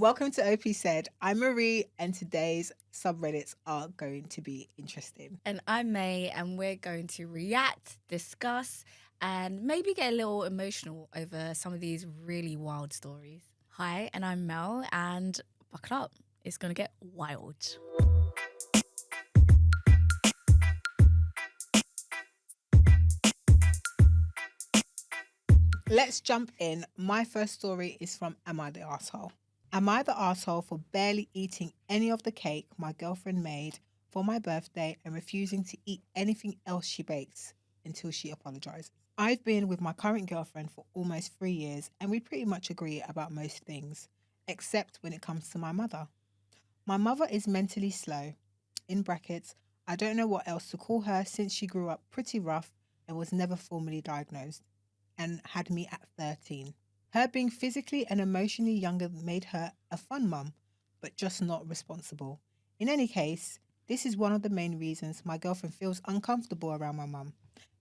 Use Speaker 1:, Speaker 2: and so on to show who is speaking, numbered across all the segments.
Speaker 1: Welcome to OP Said. I'm Marie, and today's subreddits are going to be interesting.
Speaker 2: And I'm May, and we're going to react, discuss, and maybe get a little emotional over some of these really wild stories. Hi, and I'm Mel, and buckle up. It's going to get wild.
Speaker 1: Let's jump in. My first story is from Am I the Arsehole? Am I the arsehole for barely eating any of the cake my girlfriend made for my birthday and refusing to eat anything else she bakes until she apologizes? I've been with my current girlfriend for almost 3 years and we pretty much agree about most things, except when it comes to my mother. My mother is mentally slow. In brackets, I don't know what else to call her since she grew up pretty rough and was never formally diagnosed and had me at 13. Her being physically and emotionally younger made her a fun mum, but just not responsible. In any case, this is one of the main reasons my girlfriend feels uncomfortable around my mum,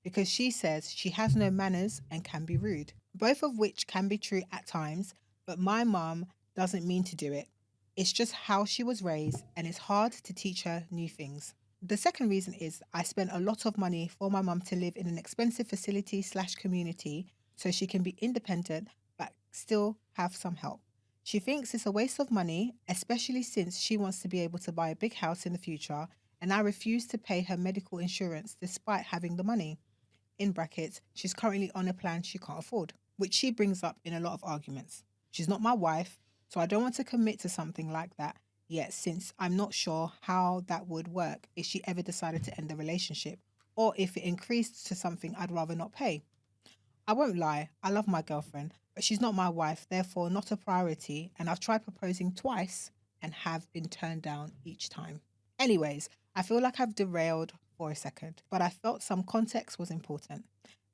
Speaker 1: because she says she has no manners and can be rude, both of which can be true at times, but my mum doesn't mean to do it. It's just how she was raised, and it's hard to teach her new things. The second reason is I spent a lot of money for my mum to live in an expensive facility slash community so she can be independent but still have some help. She thinks it's a waste of money, especially since she wants to be able to buy a big house in the future, and I refuse to pay her medical insurance despite having the money. In brackets, she's currently on a plan she can't afford, which she brings up in a lot of arguments. She's not my wife, so I don't want to commit to something like that yet, since I'm not sure how that would work if she ever decided to end the relationship, or if it increased to something I'd rather not pay. I won't lie, I love my girlfriend, but she's not my wife, therefore not a priority, and I've tried proposing twice and have been turned down each time. Anyways, I feel like I've derailed for a second, but I felt some context was important.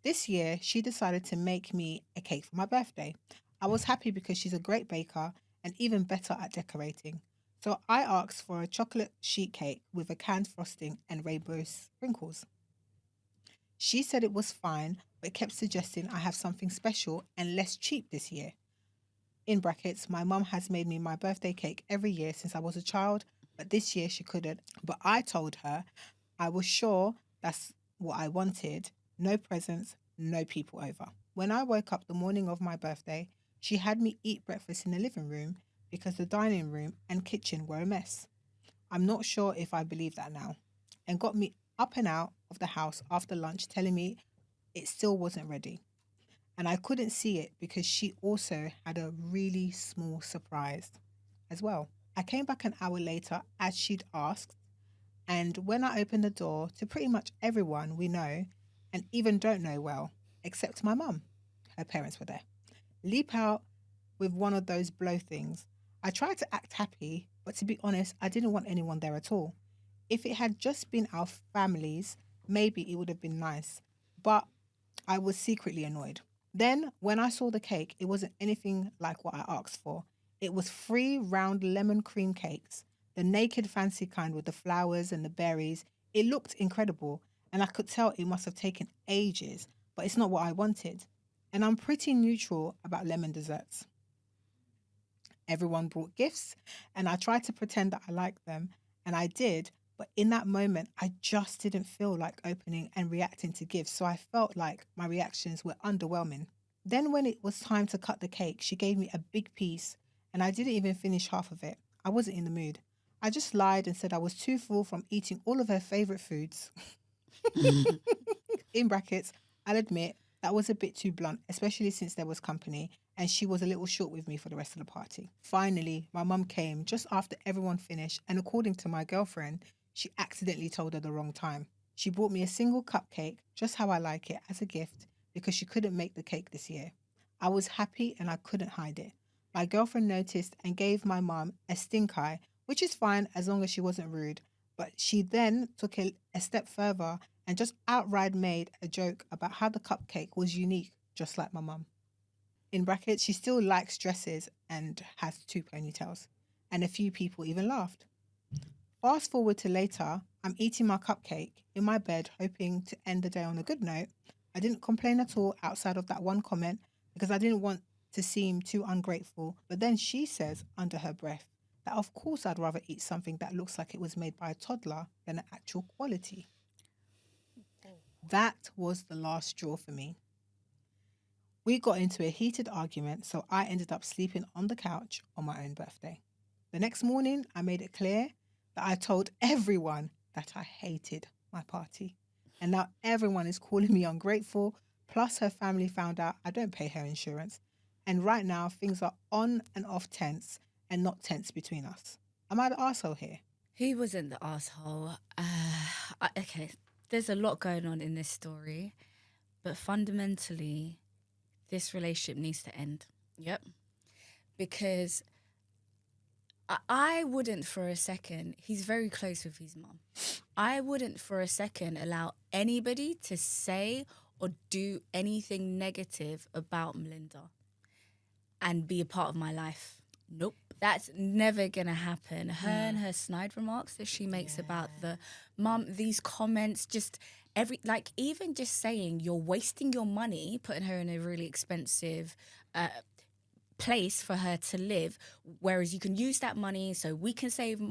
Speaker 1: This year, she decided to make me a cake for my birthday. I was happy because she's a great baker and even better at decorating. So I asked for a chocolate sheet cake with a canned frosting and rainbow sprinkles. She said it was fine, but kept suggesting I have something special and less cheap this year. In brackets, my mum has made me my birthday cake every year since I was a child, but this year she couldn't. But I told her I was sure that's what I wanted. No presents, no people over. When I woke up the morning of my birthday, she had me eat breakfast in the living room because the dining room and kitchen were a mess. I'm not sure if I believe that now, and got me up and out of the house after lunch telling me it still wasn't ready. And I couldn't see it because she also had a really small surprise as well. I came back an hour later as she'd asked, and when I opened the door to pretty much everyone we know and even don't know well, except my mum, her parents were there. Leap out with one of those blow things. I tried to act happy, but to be honest, I didn't want anyone there at all. If it had just been our families, maybe it would have been nice, but I was secretly annoyed. Then, when I saw the cake, it wasn't anything like what I asked for. It was three round lemon cream cakes, the naked fancy kind with the flowers and the berries. It looked incredible, and I could tell it must have taken ages, but it's not what I wanted. And I'm pretty neutral about lemon desserts. Everyone brought gifts, and I tried to pretend that I liked them, and I did. But in that moment, I just didn't feel like opening and reacting to gifts. So I felt like my reactions were underwhelming. Then, when it was time to cut the cake, she gave me a big piece, and I didn't even finish half of it. I wasn't in the mood. I just lied and said I was too full from eating all of her favorite foods. In brackets, I'll admit that was a bit too blunt, especially since there was company and she was a little short with me for the rest of the party. Finally, my mum came just after everyone finished, and according to my girlfriend, she accidentally told her the wrong time. She bought me a single cupcake, just how I like it, as a gift because she couldn't make the cake this year. I was happy and I couldn't hide it. My girlfriend noticed and gave my mum a stink eye, which is fine as long as she wasn't rude. But she then took it a step further and just outright made a joke about how the cupcake was unique, just like my mum. In brackets, she still likes dresses and has two ponytails. And a few people even laughed. Fast forward to later, I'm eating my cupcake in my bed, hoping to end the day on a good note. I didn't complain at all outside of that one comment because I didn't want to seem too ungrateful, but then she says under her breath that of course I'd rather eat something that looks like it was made by a toddler than an actual quality. That was the last straw for me. We got into a heated argument, so I ended up sleeping on the couch on my own birthday. The next morning, I made it clear that I told everyone that I hated my party. And now everyone is calling me ungrateful. Plus, her family found out I don't pay her insurance. And right now, things are on and off tense and not tense between us. Am I the arsehole here?
Speaker 2: He wasn't the asshole. Okay, there's a lot going on in this story, but fundamentally, this relationship needs to end. Yep. Because I wouldn't for a second, he's very close with his mum. I wouldn't for a second allow anybody to say or do anything negative about Melinda and be a part of my life. Nope. That's never going to happen. Her and her snide remarks that she makes about the mum, these comments, just even just saying you're wasting your money, putting her in a really expensive place for her to live, whereas you can use that money so we can save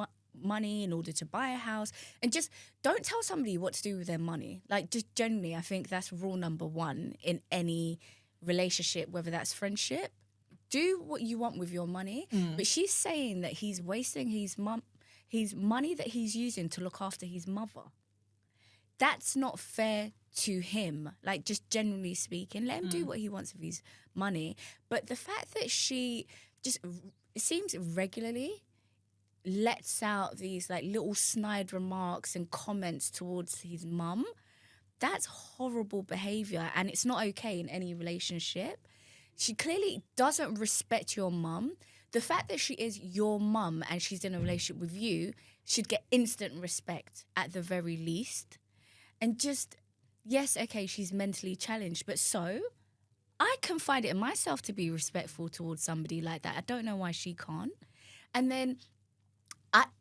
Speaker 2: money in order to buy a house. And just don't tell somebody what to do with their money. Like, just generally, I think that's rule number one in any relationship, whether that's friendship. Do what you want with your money. But she's saying that he's wasting his money that he's using to look after his mother. That's not fair to him. Like, just generally speaking, let him do what he wants with his money. But the fact that she just, it seems regularly lets out these like little snide remarks and comments towards his mum, that's horrible behaviour, and it's not okay in any relationship. She clearly doesn't respect your mum. The fact that she is your mum and she's in a relationship with you should get instant respect at the very least. And just, yes, okay, she's mentally challenged, but so I can find it in myself to be respectful towards somebody like that. I don't know why she can't. And then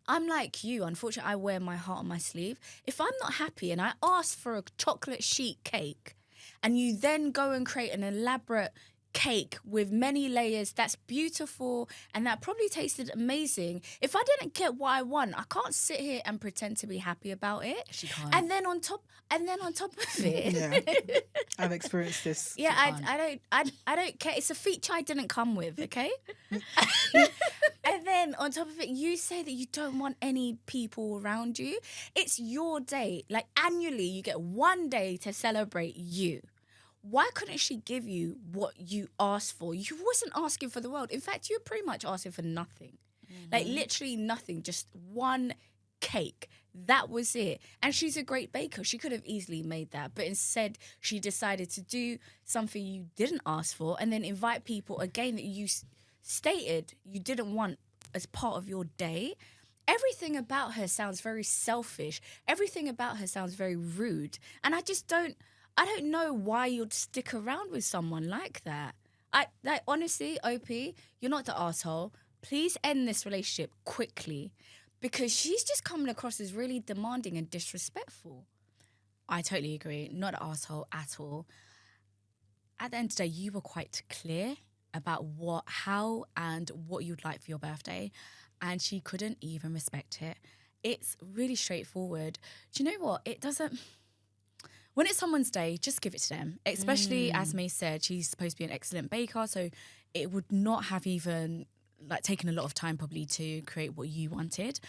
Speaker 2: I'm like you. Unfortunately, I wear my heart on my sleeve. If I'm not happy and I ask for a chocolate sheet cake and you then go and create an elaborate cake with many layers that's beautiful and that probably tasted amazing, if I didn't get what I want, I can't sit here and pretend to be happy about it. She can't.
Speaker 1: And then on top of it, I've experienced this.
Speaker 2: Yeah, I don't care. It's a feature I didn't come with, okay? And then on top of it, you say that you don't want any people around you. It's your day. Like, annually, you get one day to celebrate you. Why couldn't she give you what you asked for? You wasn't asking for the world. In fact, you were pretty much asking for nothing. Like, literally nothing. Just one cake. That was it. And she's a great baker. She could have easily made that. But instead, she decided to do something you didn't ask for and then invite people again that you stated you didn't want as part of your day. Everything about her sounds very selfish. Everything about her sounds very rude. And I don't know why you'd stick around with someone like that. Honestly, OP, you're not the arsehole. Please end this relationship quickly because she's just coming across as really demanding and disrespectful. I totally agree. Not an arsehole at all. At the end of the day, you were quite clear about how and what you'd like for your birthday, and she couldn't even respect it. It's really straightforward. Do you know what? It doesn't... When it's someone's day, just give it to them. Especially, as May said, she's supposed to be an excellent baker, so it would not have even taken a lot of time probably to create what you wanted.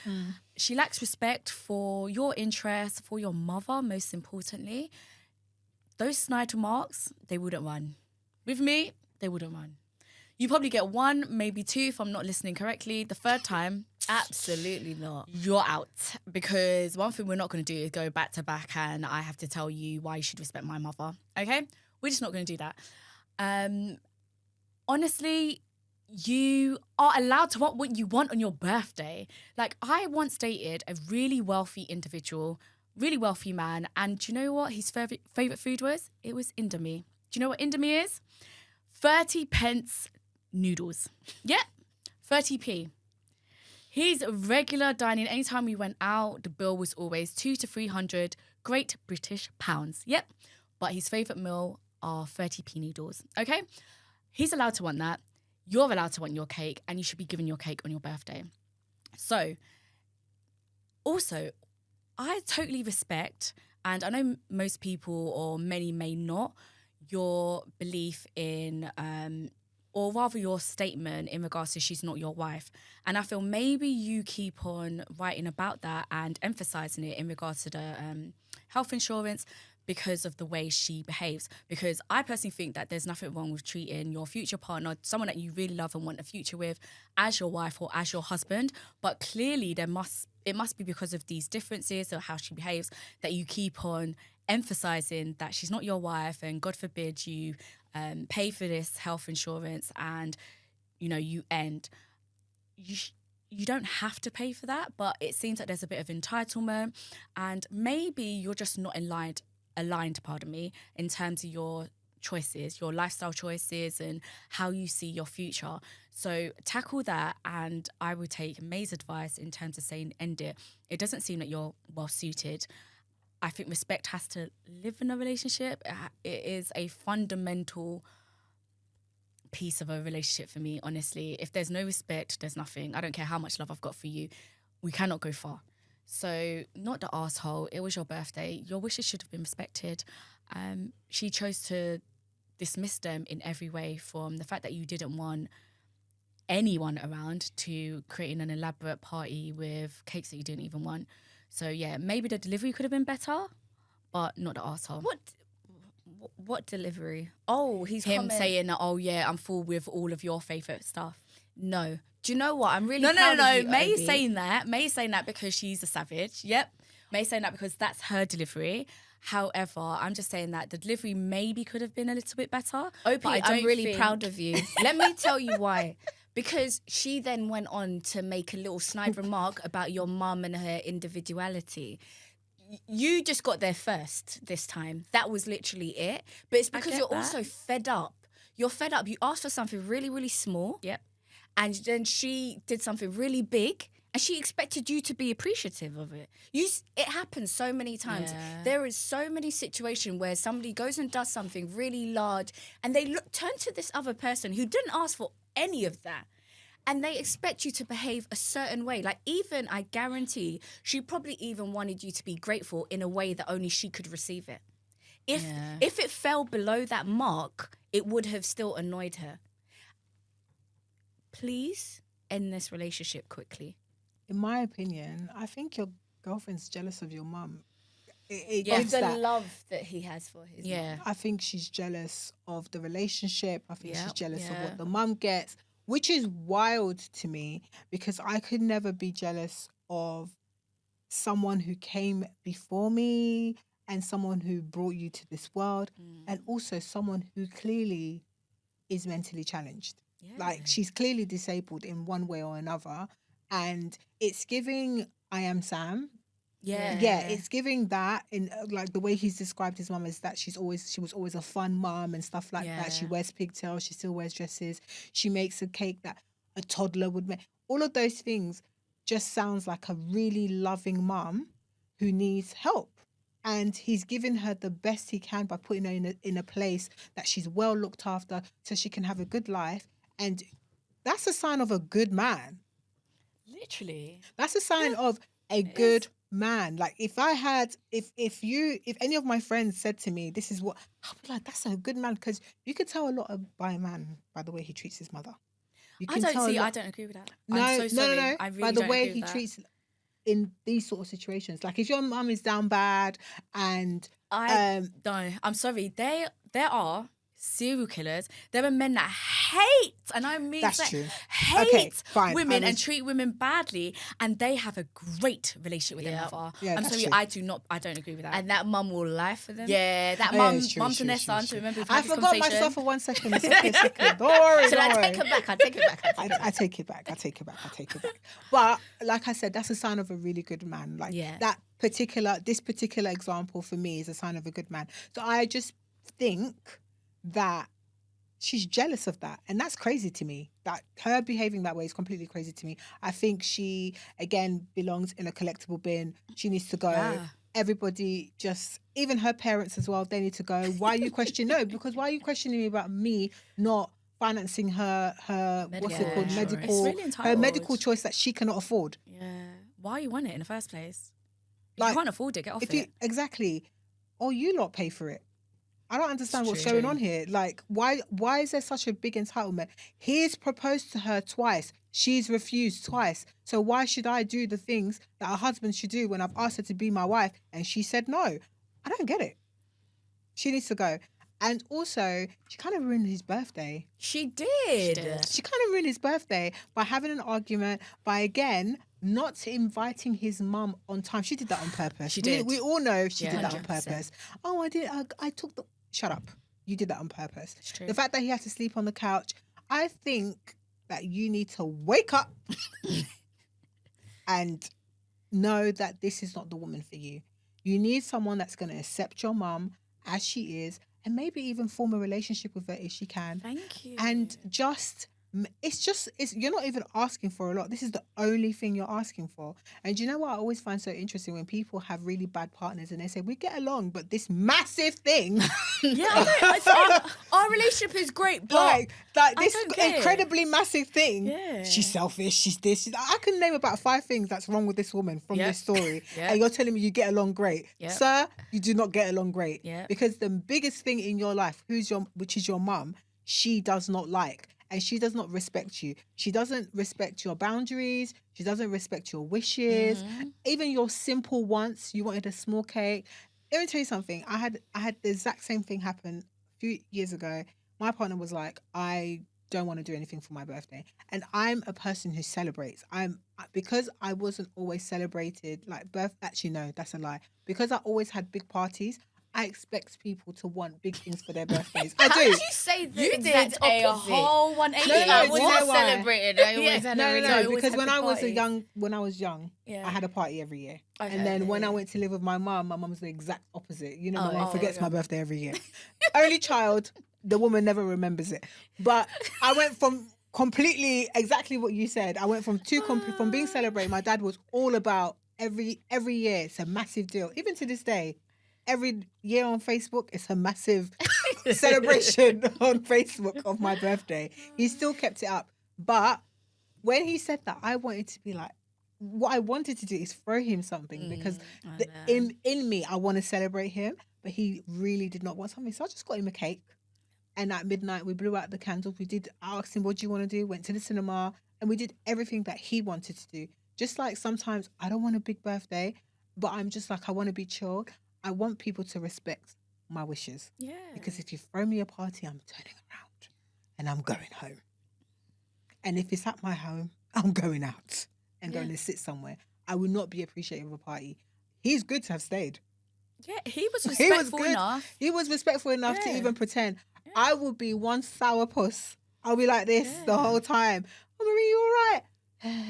Speaker 2: She lacks respect for your interests, for your mother, most importantly. Those snide remarks, they wouldn't run. With me, they wouldn't run. You probably get one, maybe two if I'm not listening correctly. The third time, absolutely not. You're out. Because one thing we're not going to do is go back to back and I have to tell you why you should respect my mother. Okay? We're just not going to do that. Honestly, you are allowed to want what you want on your birthday. Like, I once dated a really wealthy individual, really wealthy man. And do you know what his favourite food was? It was Indomie. Do you know what Indomie is? 30 pence noodles. Yep, 30p. His regular dining, anytime we went out, the bill was always 200 to 300 Great British pounds. Yep, but his favourite meal are 30p noodles, okay? He's allowed to want that. You're allowed to want your cake, and you should be given your cake on your birthday. So, also, I totally respect, and I know most people or many may not, your belief in, or rather your statement in regards to she's not your wife. And I feel maybe you keep on writing about that and emphasising it in regards to the health insurance because of the way she behaves. Because I personally think that there's nothing wrong with treating your future partner, someone that you really love and want a future with, as your wife or as your husband. But clearly it must be because of these differences or how she behaves that you keep on emphasising that she's not your wife, and God forbid you pay for this health insurance and, you know, you end. You don't have to pay for that, but it seems like there's a bit of entitlement, and maybe you're just not aligned, in terms of your choices, your lifestyle choices and how you see your future. So tackle that, and I would take May's advice in terms of saying end it. It doesn't seem that you're well suited. I think respect has to live in a relationship. It is a fundamental piece of a relationship for me, honestly. If there's no respect, there's nothing. I don't care how much love I've got for you. We cannot go far. So, not the asshole. It was your birthday. Your wishes should have been respected. She chose to dismiss them in every way, from the fact that you didn't want anyone around to creating an elaborate party with cakes that you didn't even want. So, yeah, maybe the delivery could have been better, but not the asshole.
Speaker 3: What delivery? Oh, he's
Speaker 2: him saying that, oh, yeah, I'm full with all of your favourite stuff.
Speaker 3: No. Do you know what? I'm really
Speaker 2: No.
Speaker 3: proud of you,
Speaker 2: May's
Speaker 3: Obi.
Speaker 2: saying that. May's saying that because she's a savage. Yep. May's saying that because that's her delivery. However, I'm just saying that the delivery maybe could have been a little bit better.
Speaker 3: Opie, I'm really proud
Speaker 2: of
Speaker 3: of you. Let me tell you why. Because she then went on to make a little snide remark about your mum and her individuality. You just got there first this time. That was literally it. But it's because you're also fed up. You're fed up. You asked for something really, really small.
Speaker 2: Yep.
Speaker 3: And then she did something really big, and she expected you to be appreciative of it. It happens so many times.
Speaker 2: Yeah.
Speaker 3: There is so many situations where somebody goes and does something really large, and they turn to this other person who didn't ask for any of that, and they expect you to behave a certain way. Like, even, I guarantee, she probably even wanted you to be grateful in a way that only she could receive it. If it fell below that mark, it would have still annoyed her. Please end this relationship quickly.
Speaker 1: In my opinion, I think your girlfriend's jealous of your mum.
Speaker 3: Of the love that he has for his mum.
Speaker 1: I think she's jealous of the relationship. I think she's jealous of what the mum gets, which is wild to me, because I could never be jealous of someone who came before me and someone who brought you to this world, and also someone who clearly is mentally challenged. Like, she's clearly disabled in one way or another, and it's giving I Am Sam. It's giving that, in like the way he's described his mum, is that she was always a fun mum and stuff like that. She wears pigtails, she still wears dresses, she makes a cake that a toddler would make. All of those things just sounds like a really loving mum who needs help. And he's given her the best he can by putting her in a place that she's well looked after so she can have a good life. And that's a sign of a good man.
Speaker 2: Literally.
Speaker 1: That's a sign of a good man. Like, if any of my friends said to me, this is what, I'd be like, that's a good man. Because you could tell a lot by a man by the way he treats his mother.
Speaker 2: I don't agree with that.
Speaker 1: No.
Speaker 2: I'm so sorry. I really
Speaker 1: by the
Speaker 2: don't
Speaker 1: way
Speaker 2: agree
Speaker 1: he
Speaker 2: with that.
Speaker 1: treats in these sort of situations. Like, if your mum is down bad and
Speaker 2: I'm sorry. There are serial killers. There are men that hate, and I mean
Speaker 1: that's true.
Speaker 2: hate women and treat women badly, and they have a great relationship with their mother. I'm sorry,
Speaker 1: true.
Speaker 2: I don't agree with that.
Speaker 3: And that mum will lie for them.
Speaker 2: Yeah, that mum to their son. So remember,
Speaker 1: I forgot myself for 1 second. It's okay, it's okay. Don't worry.
Speaker 3: Shall I take it back? I take it back.
Speaker 1: But like I said, that's a sign of a really good man. Like, this particular example for me is a sign of a good man. So I just think that she's jealous of that, and that's crazy to me. That her behaving that way is completely crazy to me. I think she, again, belongs in a collectible bin. She needs to go. Everybody, even her parents as well, they need to go. Why are you questioning? No, because why are you questioning me about me not financing her what's it called,
Speaker 2: Medical
Speaker 1: medical,
Speaker 2: insurance.
Speaker 3: It's really
Speaker 1: her
Speaker 3: entitled.
Speaker 1: medical choice that she cannot afford.
Speaker 3: Yeah. Why you want it in the first place? If
Speaker 1: Like,
Speaker 3: you can't afford it, get off
Speaker 1: If
Speaker 3: it.
Speaker 1: you exactly, or you lot pay for it. I don't understand
Speaker 3: It's
Speaker 1: what's
Speaker 3: true.
Speaker 1: going on here. Like, why is there such a big entitlement? He's proposed to her twice. She's refused twice. So why should I do the things that a husband should do when I've asked her to be my wife and she said no? I don't get it. She needs to go. And also, she kind of ruined his birthday.
Speaker 3: She did.
Speaker 1: She kind of ruined his birthday by having an argument, by again not inviting his mum on time. She did that on purpose.
Speaker 3: She did.
Speaker 1: We all know she did that on
Speaker 3: 100%.
Speaker 1: purpose. Oh, I did. I took the. Shut up. You did that on purpose.
Speaker 3: It's true.
Speaker 1: The fact that he had to sleep on the couch, I think that you need to wake up and know that this is not the woman for you. You need someone that's going to accept your mum as she is and maybe even form a relationship with her if she can.
Speaker 3: Thank you.
Speaker 1: And it's you're not even asking for a lot. This is the only thing you're asking for. And you know what I always find so interesting when people have really bad partners and they say we get along, but this massive thing,
Speaker 3: our relationship is great, but
Speaker 1: like
Speaker 3: I
Speaker 1: this
Speaker 3: don't care.
Speaker 1: incredibly massive thing.
Speaker 3: Yeah.
Speaker 1: She's selfish. She's this. I can name about 5 things that's wrong with this woman from
Speaker 3: Yep.
Speaker 1: this story,
Speaker 3: Yep.
Speaker 1: and you're telling me you get along great,
Speaker 3: Yep.
Speaker 1: sir. You do not get along great
Speaker 3: Yep.
Speaker 1: because the biggest thing in your life, which is your mum, she does not like. And she does not respect you. She doesn't respect your boundaries. She doesn't respect your wishes. Even your simple wants. You wanted a small cake. Let me tell you something. I had the exact same thing happen a few years ago. My partner was like, I don't want to do anything for my birthday. And I'm a person who celebrates. Because I wasn't always celebrated, like actually no, that's a lie. Because I always had big parties, I expect people to want big things for their birthdays. I
Speaker 3: How
Speaker 1: do.
Speaker 3: did you say the
Speaker 2: You
Speaker 3: exact
Speaker 2: did a
Speaker 3: opposite?
Speaker 2: whole 180.
Speaker 1: No,
Speaker 2: I
Speaker 1: you
Speaker 2: was
Speaker 1: know
Speaker 2: not
Speaker 1: why?
Speaker 2: celebrated. I always had a
Speaker 1: No,
Speaker 2: really
Speaker 3: I always
Speaker 1: because
Speaker 3: had
Speaker 1: when
Speaker 3: big
Speaker 1: I was
Speaker 3: parties.
Speaker 1: when I was young,
Speaker 3: Yeah.
Speaker 1: I had a party every year.
Speaker 3: Okay.
Speaker 1: And then when I went to live with my mum was the exact opposite. You know, my
Speaker 2: Oh,
Speaker 1: mum
Speaker 2: okay,
Speaker 1: forgets
Speaker 3: okay.
Speaker 1: my birthday every year. Only child, the woman never remembers it. But I went from completely exactly what you said. I went from from being celebrated. My dad was all about every year. It's a massive deal. Even to this day, every year on Facebook, it's a massive celebration on Facebook of my birthday. He still kept it up. But when he said that, I wanted to be like, what I wanted to do is throw him something because in me, I want to celebrate him, but he really did not want something. So I just got him a cake. And at midnight, we blew out the candles. I asked him, what do you want to do? Went to the cinema and we did everything that he wanted to do. Just like sometimes I don't want a big birthday, but I'm just like, I want to be chilled. I want people to respect my wishes.
Speaker 3: Yeah.
Speaker 1: Because if you throw me a party, I'm turning around and I'm going home. And if it's at my home, I'm going out and going to sit somewhere. I will not be appreciative of a party. He's good to have stayed.
Speaker 3: Yeah, he was
Speaker 1: He was
Speaker 3: respectful
Speaker 1: good.
Speaker 3: enough.
Speaker 1: He was respectful enough to
Speaker 3: Yeah.
Speaker 1: even pretend. I will be one sour puss. I'll be like this the whole time. Oh, Marie, you all right?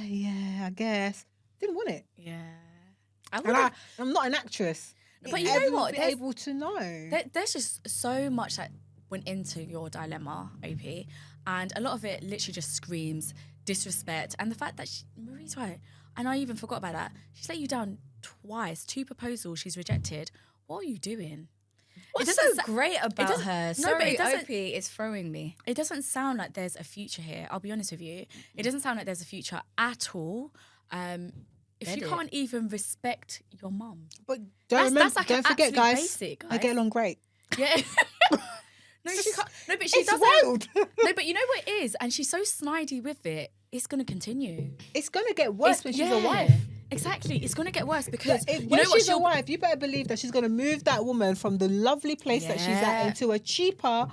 Speaker 1: Yeah, I guess. Didn't want it.
Speaker 3: Yeah. I
Speaker 1: And
Speaker 3: would
Speaker 1: I'm not an actress.
Speaker 3: But you know
Speaker 1: Everyone
Speaker 3: what?
Speaker 1: be
Speaker 3: There's-
Speaker 1: able to know.
Speaker 3: There's just so much that went into your dilemma, OP, and a lot of it literally just screams disrespect. And the fact that Marie's right, and I even forgot about that. She's let you down twice, 2 proposals she's rejected. What are you doing?
Speaker 2: What's
Speaker 3: doesn't
Speaker 2: so
Speaker 3: sa-
Speaker 2: great about
Speaker 3: doesn't-
Speaker 2: her?
Speaker 3: no, but
Speaker 2: Sorry,
Speaker 3: it doesn't-
Speaker 2: OP is throwing me.
Speaker 3: It doesn't sound like there's a future here. I'll be honest with you. It doesn't sound like there's a future at all. If
Speaker 2: Get
Speaker 3: you
Speaker 2: it.
Speaker 3: can't even respect your mum.
Speaker 1: But
Speaker 3: That's
Speaker 1: don't
Speaker 3: like
Speaker 1: forget,
Speaker 3: absolute
Speaker 1: guys,
Speaker 3: basic,
Speaker 1: I
Speaker 3: guys.
Speaker 1: get along great.
Speaker 3: Yeah. No, she can't. No, but she
Speaker 1: It's
Speaker 3: doesn't.
Speaker 1: wild.
Speaker 3: No, but you know what it is, and she's so snidey with it. It's gonna continue.
Speaker 1: It's going to get worse when she's a
Speaker 3: Yeah,
Speaker 1: wife.
Speaker 3: Exactly, it's gonna get worse because
Speaker 1: If,
Speaker 3: you
Speaker 1: when
Speaker 3: know what
Speaker 1: she's a wife, you better believe that she's going to move that woman from the lovely place that she's at
Speaker 3: Yeah.
Speaker 1: into a cheaper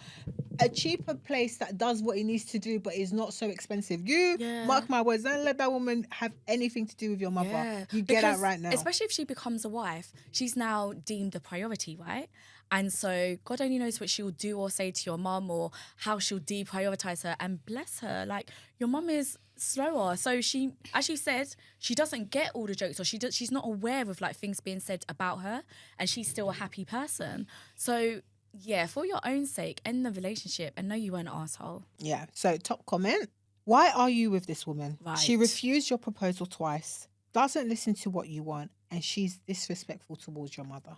Speaker 1: place that does what it needs to do, but is not so expensive. You
Speaker 3: Yeah.
Speaker 1: mark my words. Don't let that woman have anything to do with your mother.
Speaker 3: Yeah,
Speaker 1: You get out
Speaker 3: because
Speaker 1: right now.
Speaker 3: Especially if she becomes a wife, she's now deemed a priority, right? And so God only knows what she'll do or say to your mum or how she'll deprioritize her. And bless her, like your mum is slower, so she, as you said, she doesn't get all the jokes, or she's not aware of like things being said about her, and she's still a happy person. So yeah, for your own sake, end the relationship and know you weren't an asshole.
Speaker 1: Yeah. So top comment. Why are you with this woman?
Speaker 3: Right.
Speaker 1: She refused your proposal twice, doesn't listen to what you want, and she's disrespectful towards your mother.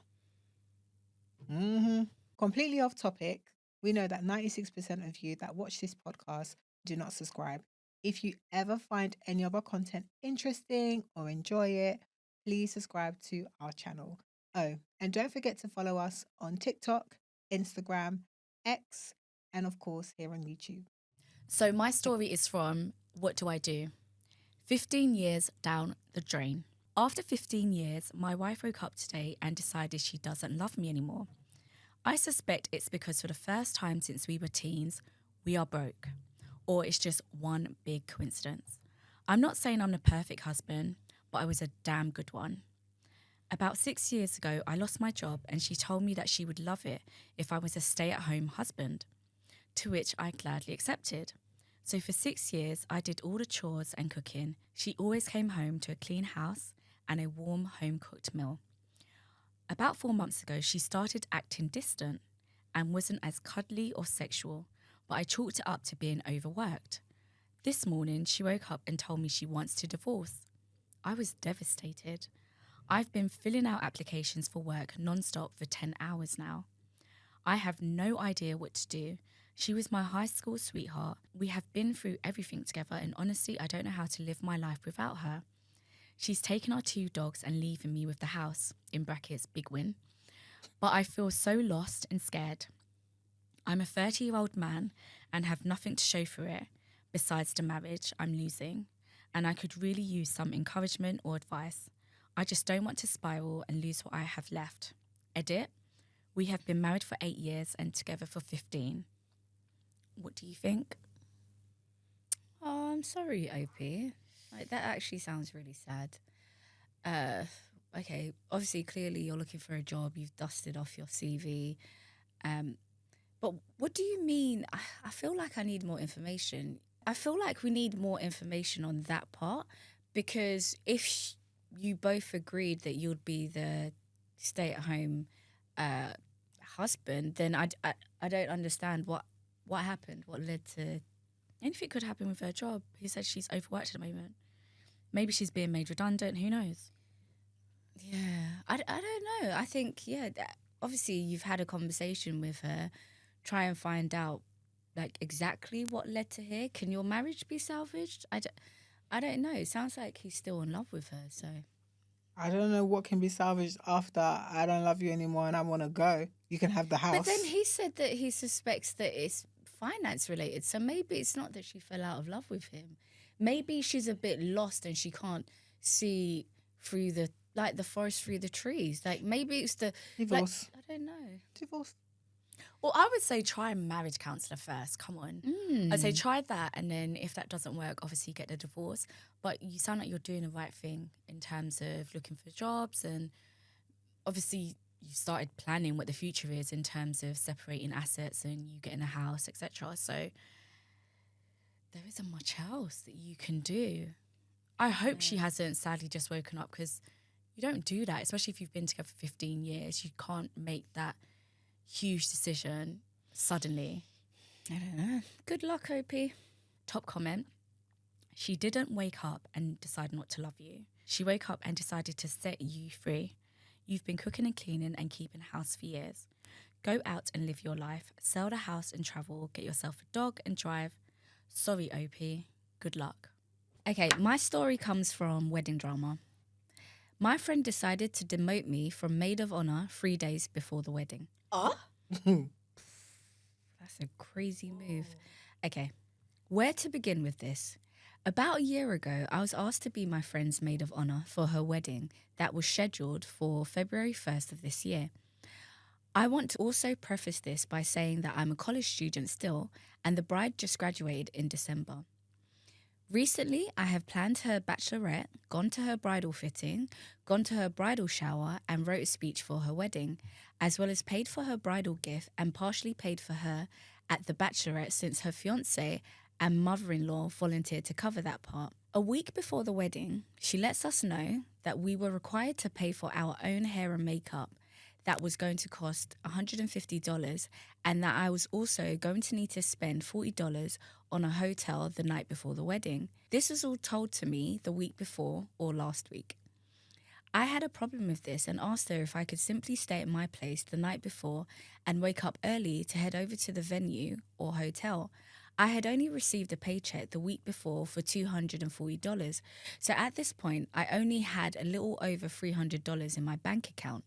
Speaker 1: Completely off topic. We know that 96% of you that watch this podcast do not subscribe. If you ever find any of our content interesting or enjoy it, please subscribe to our channel. Oh, and don't forget to follow us on TikTok, Instagram, X, and of course here on YouTube.
Speaker 2: So my story is from What Do I Do? 15 years down the drain. After 15 years, my wife woke up today and decided she doesn't love me anymore. I suspect it's because for the first time since we were teens, we are broke. Or it's just one big coincidence. I'm not saying I'm the perfect husband, but I was a damn good one. About 6 years ago, I lost my job and she told me that she would love it if I was a stay-at-home husband, to which I gladly accepted. So for 6 years, I did all the chores and cooking. She always came home to a clean house and a warm home-cooked meal. About 4 months ago, she started acting distant and wasn't as cuddly or sexual, but I chalked it up to being overworked. This morning, she woke up and told me she wants to divorce. I was devastated. I've been filling out applications for work non-stop for 10 hours now. I have no idea what to do. She was my high school sweetheart. We have been through everything together, and honestly, I don't know how to live my life without her. She's taken our 2 dogs and leaving me with the house, in brackets, big win. But I feel so lost and scared. I'm a 30-year-old man and have nothing to show for it, besides the marriage I'm losing, and I could really use some encouragement or advice. I just don't want to spiral and lose what I have left. Edit. We have been married for 8 years and together for 15. What do you think?
Speaker 3: Oh, I'm sorry, OP. Like, that actually sounds really sad. Okay, obviously, clearly you're looking for a job. You've dusted off your CV. But what do you mean? I feel like I need more information. I feel like we need more information on that part, because if you both agreed that you'd be the stay-at-home husband, then I don't understand what happened, what led to...
Speaker 2: Anything could happen with her job. He said she's overworked at the moment. Maybe she's being made redundant. Who knows?
Speaker 3: Yeah, I don't know. I think, yeah, obviously you've had a conversation with her. Try and find out, like, exactly what led to here. Can your marriage be salvaged? I don't know. It sounds like he's still in love with her, so...
Speaker 1: I don't know what can be salvaged after I don't love you anymore and I want to go. You can have the house.
Speaker 3: But then he said that he suspects that it's finance related. So maybe it's not that she fell out of love with him. Maybe she's a bit lost and she can't see through the forest through the trees. Like, maybe it's the
Speaker 1: Divorce.
Speaker 3: Like, I don't know.
Speaker 1: Divorce.
Speaker 2: Well, I would say try a marriage counsellor first. Come on. I'd say try that, and then if that doesn't work, obviously get the divorce. But you sound like you're doing the right thing in terms of looking for jobs, and obviously you started planning what the future is in terms of separating assets and you getting a house, etc. So there isn't much else that you can do. I hope she hasn't sadly just woken up, because you don't do that, especially if you've been together for 15 years. You can't make that huge decision suddenly.
Speaker 3: I don't know. Good luck, OP.
Speaker 2: Top comment. She didn't wake up and decide not to love you. She woke up and decided to set you free. You've been cooking and cleaning and keeping house for years. Go out and live your life. Sell the house and travel. Get yourself a dog and drive. Sorry, OP. Good luck.
Speaker 3: Okay, my story comes from wedding drama. My friend decided to demote me from maid of honor 3 days before the wedding. That's a crazy move. Okay, where to begin with this? About a year ago, I was asked to be my friend's maid of honor for her wedding that was scheduled for February 1st of this year. I want to also preface this by saying that I'm a college student still, and the bride just graduated in December. Recently, I have planned her bachelorette, gone to her bridal fitting, gone to her bridal shower and wrote a speech for her wedding, as well as paid for her bridal gift and partially paid for her at the bachelorette since her fiancé and mother-in-law volunteered to cover that part. A week before the wedding, she lets us know that we were required to pay for our own hair and makeup. That was going to cost $150, and that I was also going to need to spend $40 on a hotel the night before the wedding. This was all told to me the week before or last week.
Speaker 2: I had a problem with this and asked her if I could simply stay at my place the night before and wake up early to head over to the venue or hotel. I had only received a paycheck the week before for $240. So at this point, I only had a little over $300 in my bank account.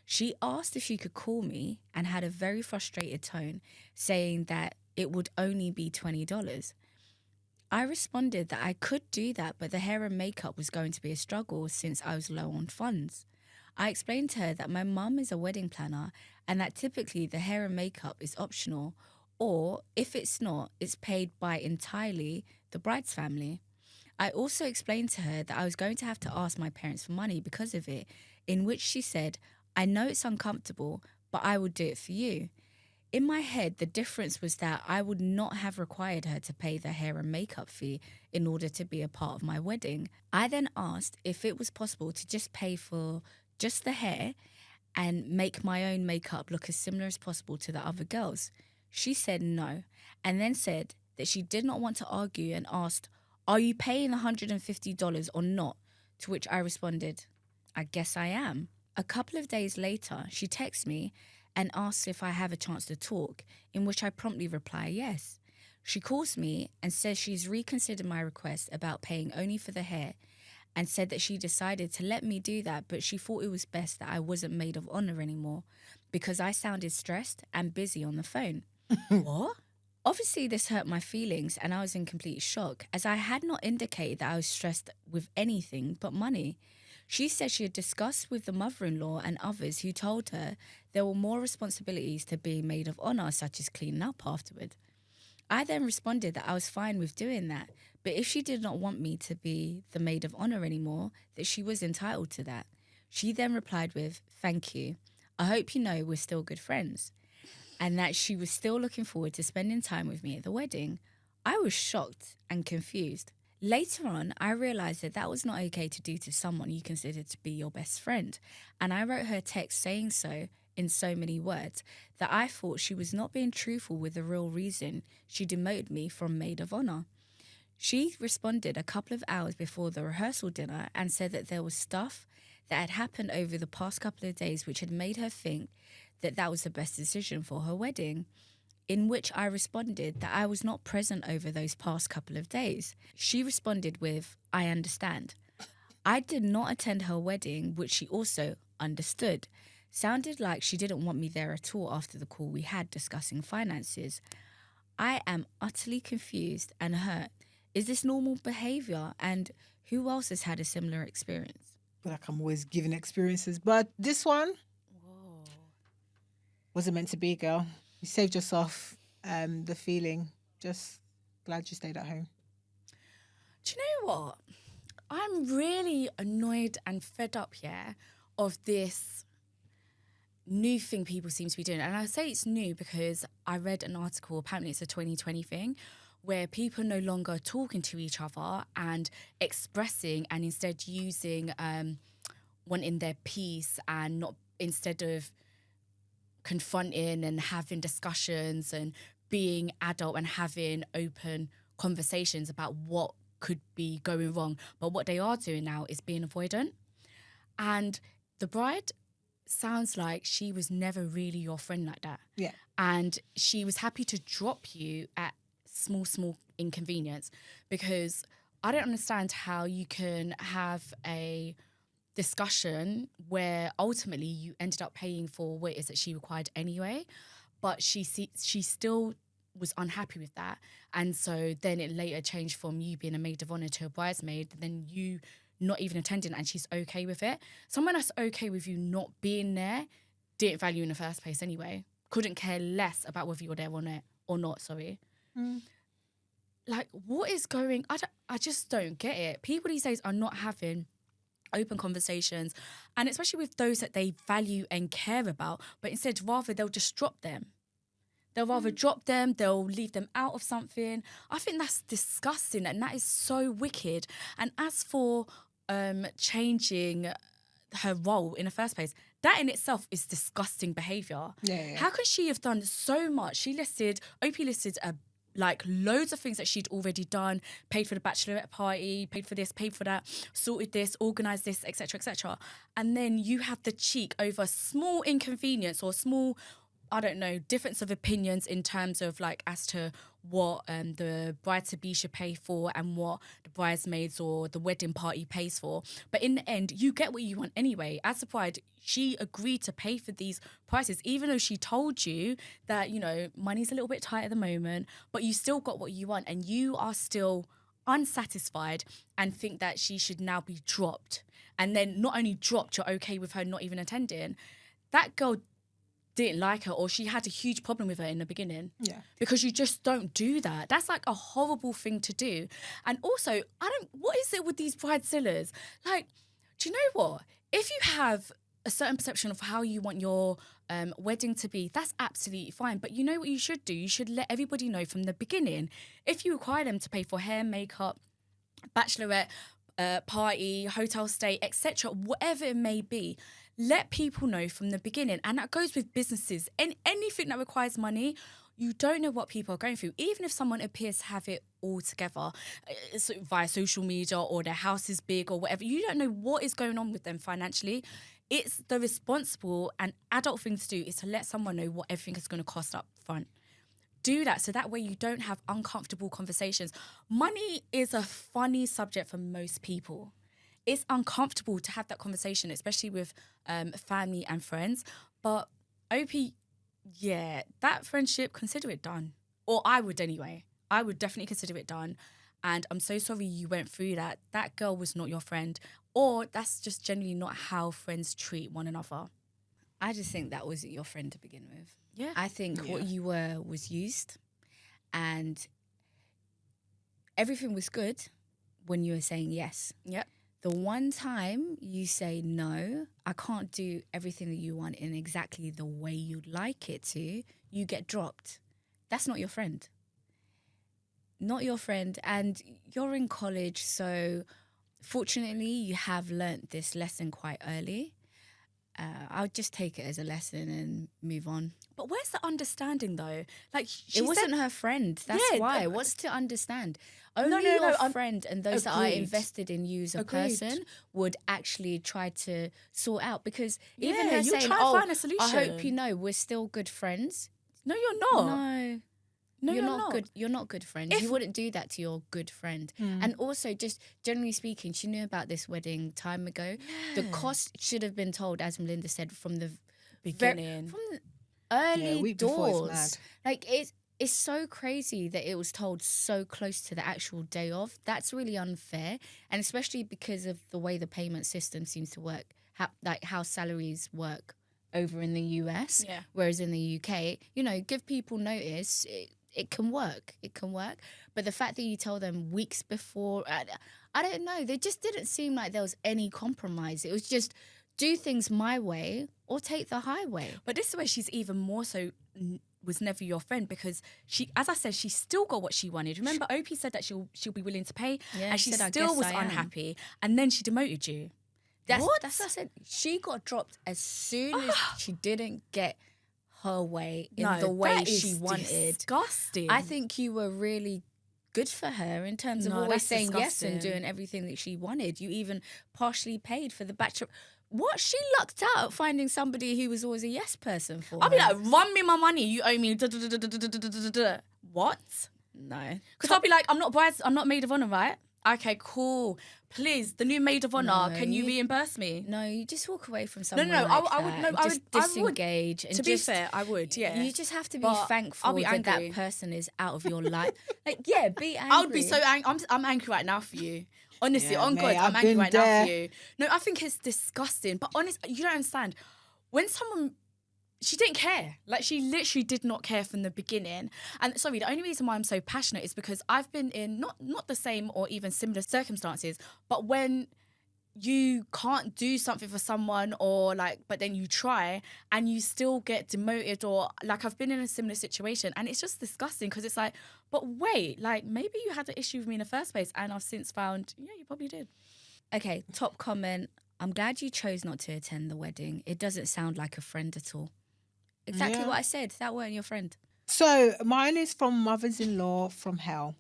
Speaker 2: She asked if she could call me and had a very frustrated tone, saying that it would only be $20. I responded that I could do that, but the hair and makeup was going to be a struggle since I was low on funds. I explained to her that my mum is a wedding planner and that typically the hair and makeup is optional, or if it's not, it's paid by entirely the bride's family. I also explained to her that I was going to have to ask my parents for money because of it, in which she said, I know it's uncomfortable, but I would do it for you. In my head, the difference was that I would not have required her to pay the hair and makeup fee in order to be a part of my wedding. I then asked if it was possible to just pay for just the hair and make my own makeup look as similar as possible to the other girls. She said no, and then said that she did not want to argue and asked, are you paying $150 or not? To which I responded, I guess I am. A couple of days later, she texts me and asks if I have a chance to talk, in which I promptly reply yes. She calls me and says she's reconsidered my request about paying only for the hair and said that she decided to let me do that, but she thought it was best that I wasn't maid of honor anymore because I sounded stressed and busy on the phone. What? Obviously, this hurt my feelings and I was in complete shock as I had not indicated that I was stressed with anything but money. She said she had discussed with the mother-in-law and others who told her there were more responsibilities to being maid of honor, such as cleaning up afterward. I then responded that I was fine with doing that, but if she did not want me to be the maid of honor anymore, that she was entitled to that. She then replied with, thank you. I hope you know we're still good friends. And that she was still looking forward to spending time with me at the wedding. I was shocked and confused. Later on, I realised that that was not okay to do to someone you considered to be your best friend, and I wrote her a text saying so in so many words that I thought she was not being truthful with the real reason she demoted me from maid of honour. She responded a couple of hours before the rehearsal dinner and said that there was stuff that had happened over the past couple of days which had made her think that that was the best decision for her wedding, in which I responded that I was not present over those past couple of days. She responded with, I understand. I did not attend her wedding, which she also understood. Sounded like she didn't want me there at all after the call we had discussing finances. I am utterly confused and hurt. Is this normal behaviour? And who else has had a similar experience?
Speaker 1: I feel like I'm always giving experiences, but this one wasn't meant to be, girl. You saved yourself the feeling. Just glad you stayed at home.
Speaker 3: Do you know what? I'm really annoyed and fed up here of this new thing people seem to be doing. And I say it's new because I read an article, apparently it's a 2020 thing, where people are no longer talking to each other and expressing and instead using wanting their peace and not, instead of confronting and having discussions and being adult and having open conversations about what could be going wrong. But what they are doing now is being avoidant. And the bride sounds like she was never really your friend like that.
Speaker 1: Yeah.
Speaker 3: And she was happy to drop you at small inconvenience, because I don't understand how you can have a discussion where ultimately you ended up paying for what it is that she required anyway, but she still was unhappy with that. And so then it later changed from you being a maid of honour to a bridesmaid, then you not even attending, and she's okay with it. Someone that's okay with you not being there didn't value you in the first place anyway. Couldn't care less about whether you're there or not, sorry. Like, what is going... I just don't get it. People these days are not having open conversations, and especially with those that they value and care about, but instead rather they'll just drop them. They'll rather drop them, they'll leave them out of something. I think that's disgusting, and that is so wicked. And as for changing her role in the first place, that in itself is disgusting behaviour.
Speaker 1: Yeah.
Speaker 3: How could she have done so much? OP listed a like loads of things that she'd already done, paid for the bachelorette party, paid for this, paid for that, sorted this, organised this, etc., etc. And then you have the cheek over small inconvenience or small, I don't know, difference of opinions in terms of like as to what the bride-to-be should pay for and what the bridesmaids or the wedding party pays for. But in the end, you get what you want anyway. As the bride, she agreed to pay for these prices, even though she told you that, you know, money's a little bit tight at the moment, but you still got what you want and you are still unsatisfied and think that she should now be dropped. And then not only dropped, you're okay with her not even attending. That girl didn't like her, or she had a huge problem with her in the beginning.
Speaker 1: Yeah.
Speaker 3: Because you just don't do that. That's like a horrible thing to do. And also, what is it with these bridezillas? Like, do you know what? If you have a certain perception of how you want your wedding to be, that's absolutely fine. But you know what you should do? You should let everybody know from the beginning. If you require them to pay for hair, makeup, bachelorette, party, hotel stay, etc., whatever it may be, let people know from the beginning. And that goes with businesses. And anything that requires money, you don't know what people are going through. Even if someone appears to have it all together via social media or their house is big or whatever, you don't know what is going on with them financially. It's the responsible and adult thing to do is to let someone know what everything is going to cost up front. Do that so that way you don't have uncomfortable conversations. Money is a funny subject for most people. It's uncomfortable to have that conversation, especially with family and friends. But OP, yeah, that friendship, consider it done. Or I would anyway. I would definitely consider it done. And I'm so sorry you went through that. That girl was not your friend. Or that's just generally not how friends treat one another.
Speaker 2: I just think that wasn't your friend to begin with.
Speaker 3: Yeah.
Speaker 2: I think what you were was used, and everything was good when you were saying yes.
Speaker 3: Yep.
Speaker 2: The one time you say, no, I can't do everything that you want in exactly the way you'd like it to, you get dropped. That's not your friend. Not your friend. And you're in college, so fortunately you have learnt this lesson quite early. I'll just take it as a lesson and move on.
Speaker 3: But where's the understanding though? Like
Speaker 2: it wasn't her friend. That's why. What's to understand? Only your friend and those that are invested in you as a person would actually try to sort out. Because even her saying,
Speaker 3: find a solution.
Speaker 2: I hope you know we're still good friends.
Speaker 3: No, you're not.
Speaker 2: No, you're not good. You're not good friends. You wouldn't do that to your good friend. And also, just generally speaking, she knew about this wedding time ago. Yeah. The cost should have been told, as Melinda said, from the beginning, from the early doors. Like it's so crazy that it was told so close to the actual day of. That's really unfair, and especially because of the way the payment system seems to work, how salaries work over in the US, whereas in the UK, you know, give people notice. It can work. It can work. But the fact that you tell them weeks before, I don't know. They just didn't seem like there was any compromise. It was just do things my way or take the highway.
Speaker 3: But this is where she's even more so was never your friend, because she, as I said, she still got what she wanted. Remember, Opie said that she'll be willing to pay, and she still was unhappy. And then she demoted you.
Speaker 2: That's what I said. She got dropped as soon as she didn't get her way in the way she wanted.
Speaker 3: Disgusting.
Speaker 2: I think you were really good for her in terms of always saying yes and doing everything that she wanted. You even partially paid for the bachelor. What? She lucked out finding somebody who was always a yes person for her.
Speaker 3: I'll be like, run me my money. You owe me. What?
Speaker 2: No.
Speaker 3: Because I'll be like, I'm not maid of honor, right? Okay, cool. Please, the new maid of honor, can you reimburse me?
Speaker 2: No, you just walk away from someone
Speaker 3: I would
Speaker 2: disengage. And
Speaker 3: to be fair, I would, yeah.
Speaker 2: You just have to be thankful that person is out of your life. Like, be angry.
Speaker 3: I would be so angry. I'm angry right now for you. Honestly, on God, I'm angry right now for you. No, I think it's disgusting. But honestly, you don't understand. When someone... She didn't care. Like, she literally did not care from the beginning. And sorry, the only reason why I'm so passionate is because I've been in not the same or even similar circumstances, but when you can't do something for someone or like, but then you try and you still get demoted, or like I've been in a similar situation, and it's just disgusting because it's like, but wait, like maybe you had an issue with me in the first place, and I've since found, yeah, you probably did.
Speaker 2: Okay, top comment. I'm glad you chose not to attend the wedding. It doesn't sound like a friend at all. Exactly what I said. That weren't your friend.
Speaker 1: So mine is from mothers-in-law from hell.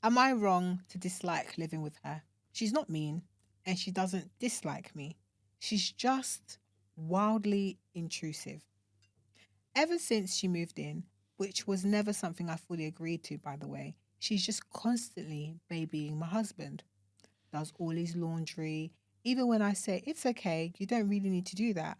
Speaker 1: Am I wrong to dislike living with her? She's not mean and she doesn't dislike me. She's just wildly intrusive. Ever since she moved in, which was never something I fully agreed to, by the way, she's just constantly babying my husband. Does all his laundry. Even when I say, it's okay, you don't really need to do that.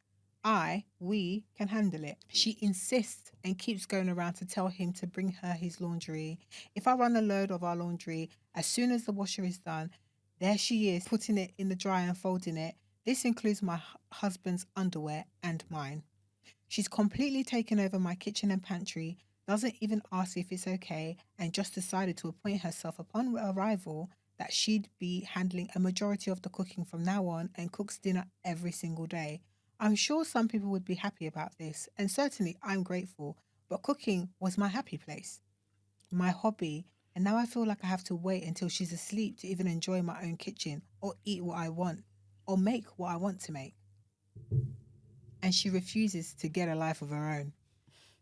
Speaker 1: We can handle it. She insists and keeps going around to tell him to bring her his laundry. If I run a load of our laundry, as soon as the washer is done, there she is, putting it in the dryer and folding it. This includes my husband's underwear and mine. She's completely taken over my kitchen and pantry, doesn't even ask if it's okay, and just decided to appoint herself upon arrival that she'd be handling a majority of the cooking from now on and cooks dinner every single day. I'm sure some people would be happy about this, and certainly I'm grateful, but cooking was my happy place, my hobby, and now I feel like I have to wait until she's asleep to even enjoy my own kitchen or eat what I want or make what I want to make. And she refuses to get a life of her own.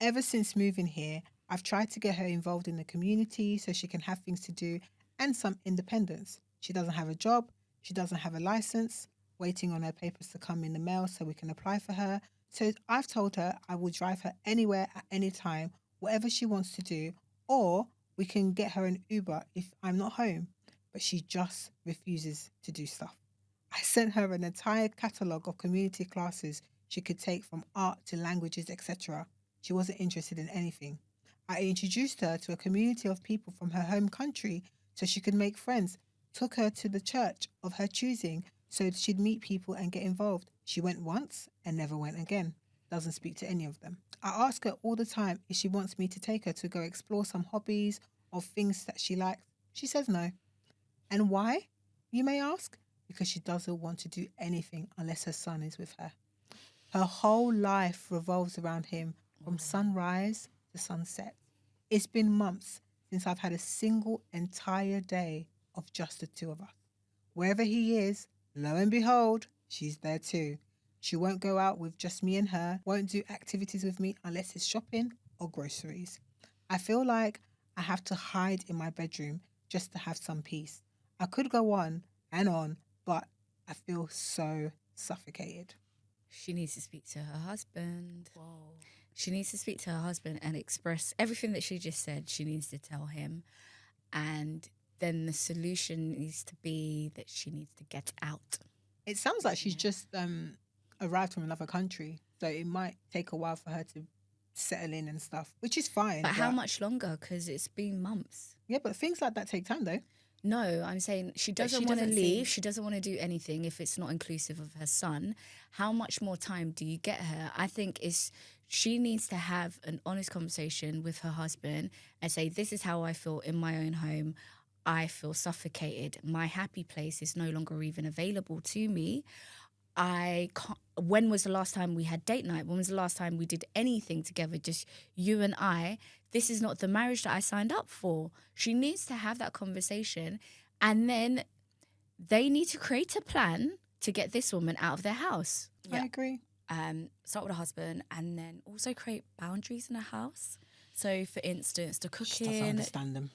Speaker 1: Ever since moving here, I've tried to get her involved in the community so she can have things to do and some independence. She doesn't have a job, she doesn't have a license, waiting on her papers to come in the mail so we can apply for her. So I've told her I will drive her anywhere at any time, whatever she wants to do, or we can get her an Uber if I'm not home. But she just refuses to do stuff. I sent her an entire catalogue of community classes she could take from art to languages, etc. She wasn't interested in anything. I introduced her to a community of people from her home country so she could make friends, took her to the church of her choosing so she'd meet people and get involved. She went once and never went again. Doesn't speak to any of them. I ask her all the time if she wants me to take her to go explore some hobbies or things that she likes. She says no. And why, you may ask? Because she doesn't want to do anything unless her son is with her. Her whole life revolves around him from sunrise to sunset. It's been months since I've had a single entire day of just the two of us. Wherever he is, lo and behold, she's there too. She won't go out with just me and her, won't do activities with me unless it's shopping or groceries. I feel like I have to hide in my bedroom just to have some peace. I could go on and on, but I feel so suffocated.
Speaker 2: She needs to speak to her husband. Whoa. She needs to speak to her husband and express everything that she just said. She needs to tell him. And then the solution needs to be that she needs to get out.
Speaker 1: It sounds like she's just arrived from another country, so it might take a while for her to settle in and stuff, which is fine.
Speaker 2: But how much longer? Because it's been months.
Speaker 1: Yeah, but things like that take time, though.
Speaker 2: No, I'm saying she doesn't want to leave. She doesn't want to do anything if it's not inclusive of her son. How much more time do you get her? I think she needs to have an honest conversation with her husband and say, this is how I feel in my own home. I feel suffocated. My happy place is no longer even available to me. I can't. When was the last time we had date night? When was the last time we did anything together, just you and I? This is not the marriage that I signed up for. She needs to have that conversation, and then they need to create a plan to get this woman out of their house.
Speaker 1: Yeah. I agree.
Speaker 2: Start with a husband, and then also create boundaries in the house. So, for instance, the cooking.
Speaker 1: She doesn't understand them.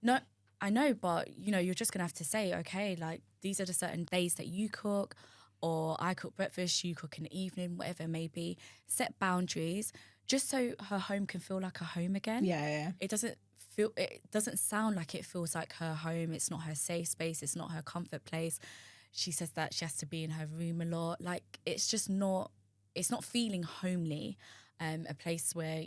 Speaker 2: No, I know, but you're just gonna have to say, okay, like these are the certain days that you cook. Or I cook breakfast, you cook in the evening, whatever it may be. Set boundaries just so her home can feel like a home again.
Speaker 1: Yeah.
Speaker 2: It doesn't sound like it feels like her home. It's not her safe space. It's not her comfort place. She says that she has to be in her room a lot. Like it's not feeling homely. A place where,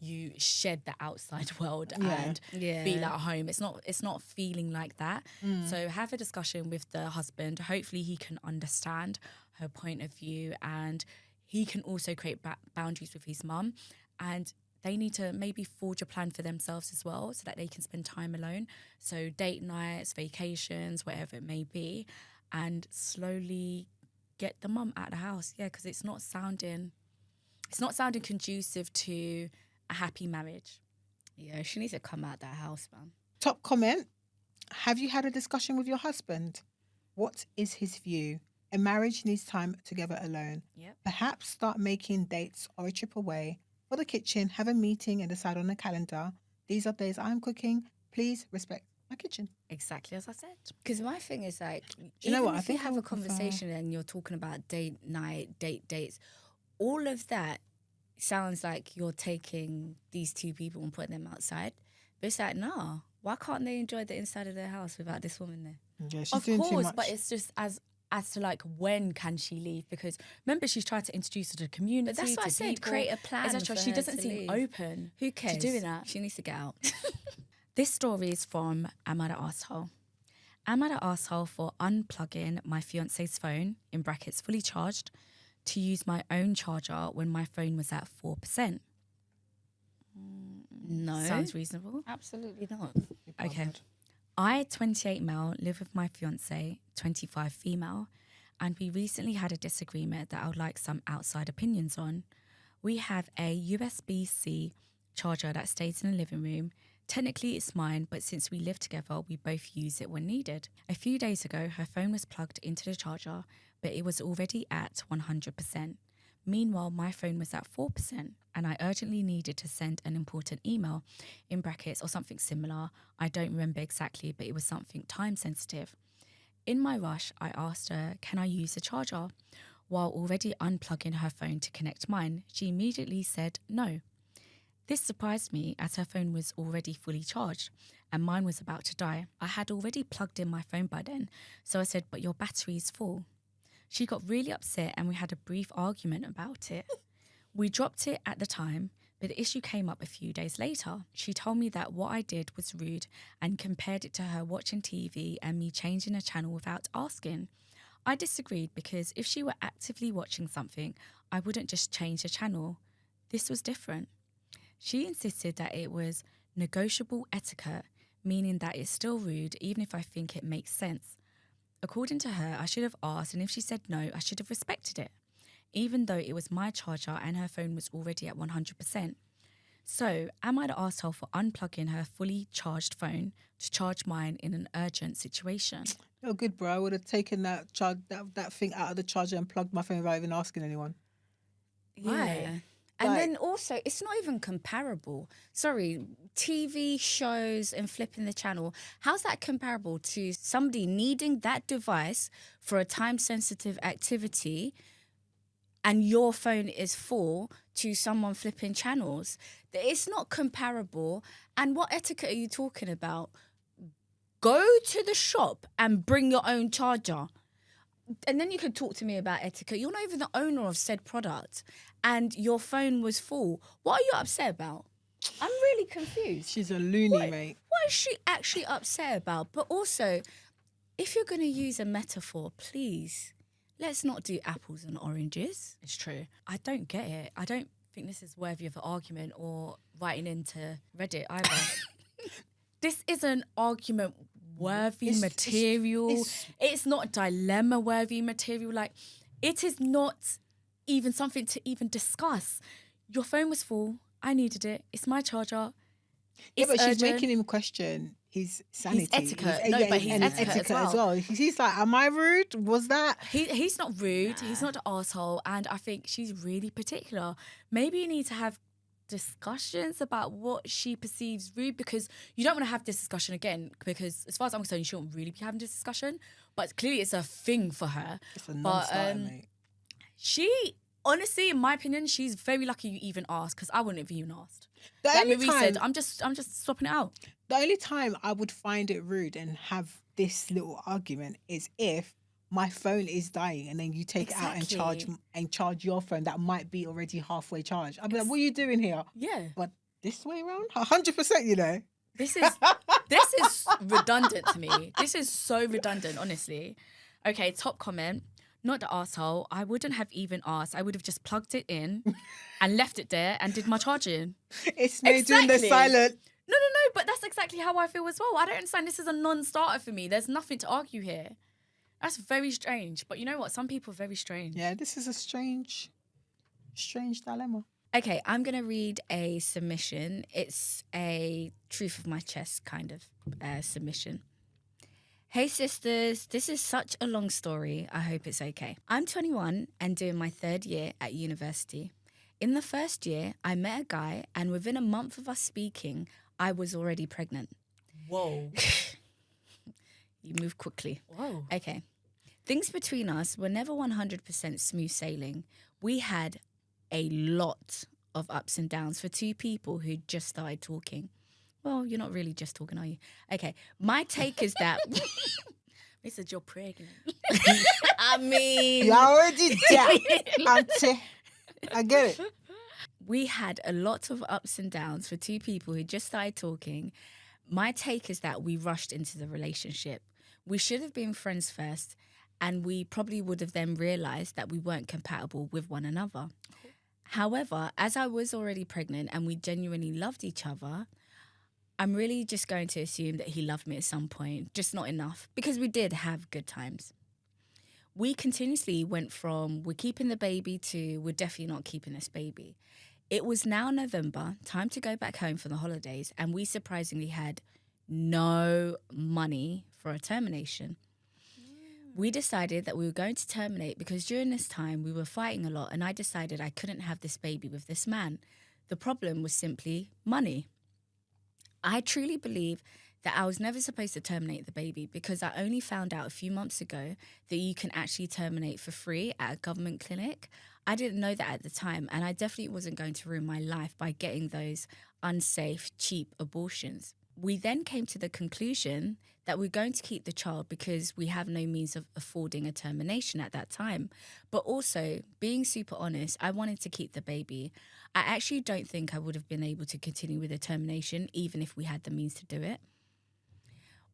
Speaker 2: you shed the outside world and feel at home. It's not feeling like that. So have a discussion with the husband. Hopefully he can understand her point of view, and he can also create boundaries with his mum. And they need to maybe forge a plan for themselves as well so that they can spend time alone. So date nights, vacations, whatever it may be, and slowly get the mum out of the house. Yeah, because it's not sounding conducive to a happy marriage. Yeah, she needs to come out that house, man.
Speaker 1: Top comment. Have you had a discussion with your husband? What is his view? A marriage needs time together alone.
Speaker 2: Yep.
Speaker 1: Perhaps start making dates or a trip away. for the kitchen, have a meeting and decide on a calendar. These are days I'm cooking. Please respect my kitchen.
Speaker 2: Exactly as I said.
Speaker 3: Because my thing is like,
Speaker 1: you know
Speaker 3: even
Speaker 1: what? I
Speaker 3: if you
Speaker 1: think I
Speaker 3: have a
Speaker 1: would prefer-
Speaker 3: conversation and you're talking about date night, dates, all of that sounds like you're taking these two people and putting them outside. But it's like, nah, why can't they enjoy the inside of their house without this woman there?
Speaker 1: Yeah, she's
Speaker 2: Of
Speaker 1: doing too
Speaker 2: course,
Speaker 1: much.
Speaker 2: but it's just as to like when can she leave? Because remember she's tried to introduce her to the community.
Speaker 3: But that's what
Speaker 2: to
Speaker 3: I said,
Speaker 2: people,
Speaker 3: create a plan
Speaker 2: etc.
Speaker 3: for
Speaker 2: She
Speaker 3: her
Speaker 2: doesn't
Speaker 3: to
Speaker 2: seem
Speaker 3: leave.
Speaker 2: open.
Speaker 3: Who cares?
Speaker 2: to doing that.
Speaker 3: She needs to get out.
Speaker 2: This story is from Am I the Arsehole? Am I the arsehole for unplugging my fiance's phone, in brackets fully charged, to use my own charger when my phone was at 4%?
Speaker 3: No.
Speaker 2: Sounds reasonable.
Speaker 3: Absolutely not.
Speaker 2: Okay. I, 28 male, live with my fiance, 25 female, and we recently had a disagreement that I would like some outside opinions on. We have a USB-C charger that stays in the living room. Technically it's mine, but since we live together, we both use it when needed. A few days ago, her phone was plugged into the charger, but it was already at 100%. Meanwhile, my phone was at 4%, and I urgently needed to send an important email, in brackets, or something similar. I don't remember exactly, but it was something time sensitive. In my rush, I asked her, can I use the charger? While already unplugging her phone to connect mine, she immediately said no. This surprised me as her phone was already fully charged and mine was about to die. I had already plugged in my phone by then, so I said, but your battery is full. She got really upset and we had a brief argument about it. We dropped it at the time, but the issue came up a few days later. She told me that what I did was rude and compared it to her watching TV and me changing a channel without asking. I disagreed because if she were actively watching something, I wouldn't just change the channel. This was different. She insisted that it was negotiable etiquette, meaning that it's still rude even if I think it makes sense. According to her, I should have asked, and if she said no, I should have respected it, even though it was my charger and her phone was already at 100%. So, am I the arsehole for unplugging her fully charged phone to charge mine in an urgent situation?
Speaker 1: You're good, bro. I would have taken that thing out of the charger and plugged my phone without even asking anyone.
Speaker 3: Yeah. And
Speaker 1: Like-
Speaker 3: then also, it's not even comparable. Sorry, TV shows and flipping the channel. How's that comparable to somebody needing that device for a time-sensitive activity and your phone is full to someone flipping channels? It's not comparable. And what etiquette are you talking about? Go to the shop and bring your own charger. And then you could talk to me about etiquette. You're not even the owner of said product and your phone was full. What are you upset about? I'm really confused.
Speaker 1: She's a loony, mate.
Speaker 3: What is she actually upset about? But also, if you're going to use a metaphor, please, let's not do apples and oranges.
Speaker 2: It's true. I don't get it. I don't think this is worthy of an argument or writing into Reddit either. This is an argument worthy material. It's not dilemma worthy material. Like, it is not even something to even discuss. Your phone was full. I needed it. It's my charger.
Speaker 1: Yeah,
Speaker 2: It's
Speaker 1: but she's
Speaker 2: urgent.
Speaker 1: making him question his sanity.
Speaker 2: etiquette. No, but he's
Speaker 1: and
Speaker 2: etiquette as well.
Speaker 1: He's like, am I rude? Was that?
Speaker 2: He's not rude. He's not an arsehole. And I think she's really particular. Maybe you need to have discussions about what she perceives rude, because you don't want to have this discussion again, because as far as I'm concerned, you shouldn't really be having this discussion. But clearly it's a thing for her.
Speaker 1: It's a non-starter, mate.
Speaker 2: She, honestly, in my opinion, she's very lucky you even asked, because I wouldn't have even asked.
Speaker 1: The
Speaker 2: Like
Speaker 1: only
Speaker 2: Marie
Speaker 1: time-
Speaker 2: said, I'm just swapping it out.
Speaker 1: The only time I would find it rude and have this little argument is if my phone is dying and then you take it out and charge your phone that might be already halfway charged. I'd be like, what are you doing here?
Speaker 2: Yeah.
Speaker 1: But this way around? 100%, you know.
Speaker 2: This is redundant to me. This is so redundant, honestly. Okay, top comment. Not the arsehole. I wouldn't have even asked. I would have just plugged it in and left it there and did my charging.
Speaker 1: It's me doing the
Speaker 2: Exactly.
Speaker 1: silent.
Speaker 2: No, but that's exactly how I feel as well. I don't understand. This is a non-starter for me. There's nothing to argue here. That's very strange. But you know what? Some people are very strange.
Speaker 1: Yeah, this is a strange dilemma.
Speaker 3: Okay, I'm going to read a submission. It's a truth of my chest kind of submission. Hey sisters, this is such a long story. I hope it's okay. I'm 21 and doing my third year at university.
Speaker 2: In the first year, I met a guy, and within a month of us speaking, I was already pregnant.
Speaker 3: Whoa.
Speaker 2: You move quickly.
Speaker 3: Whoa.
Speaker 2: Okay. Things between us were never 100% smooth sailing. We had a lot of ups and downs for two people who just started talking. Well, you're not really just talking, are you? Okay. My take is that...
Speaker 3: They said you're pregnant.
Speaker 2: I mean...
Speaker 1: You're already there, auntie. I get it.
Speaker 2: We had a lot of ups and downs for two people who just started talking. My take is that we rushed into the relationship. We should have been friends first, and we probably would have then realised that we weren't compatible with one another. However, as I was already pregnant and we genuinely loved each other, I'm really just going to assume that he loved me at some point, just not enough, because we did have good times. We continuously went from we're keeping the baby to we're definitely not keeping this baby. It was now November, time to go back home for the holidays, and we surprisingly had no money for a termination. We decided that we were going to terminate because during this time we were fighting a lot, and I decided I couldn't have this baby with this man. The problem was simply money. I truly believe that I was never supposed to terminate the baby because I only found out a few months ago that you can actually terminate for free at a government clinic. I didn't know that at the time, and I definitely wasn't going to ruin my life by getting those unsafe, cheap abortions. We then came to the conclusion that we're going to keep the child because we have no means of affording a termination at that time. But also, being super honest, I wanted to keep the baby. I actually don't think I would have been able to continue with the termination even if we had the means to do it.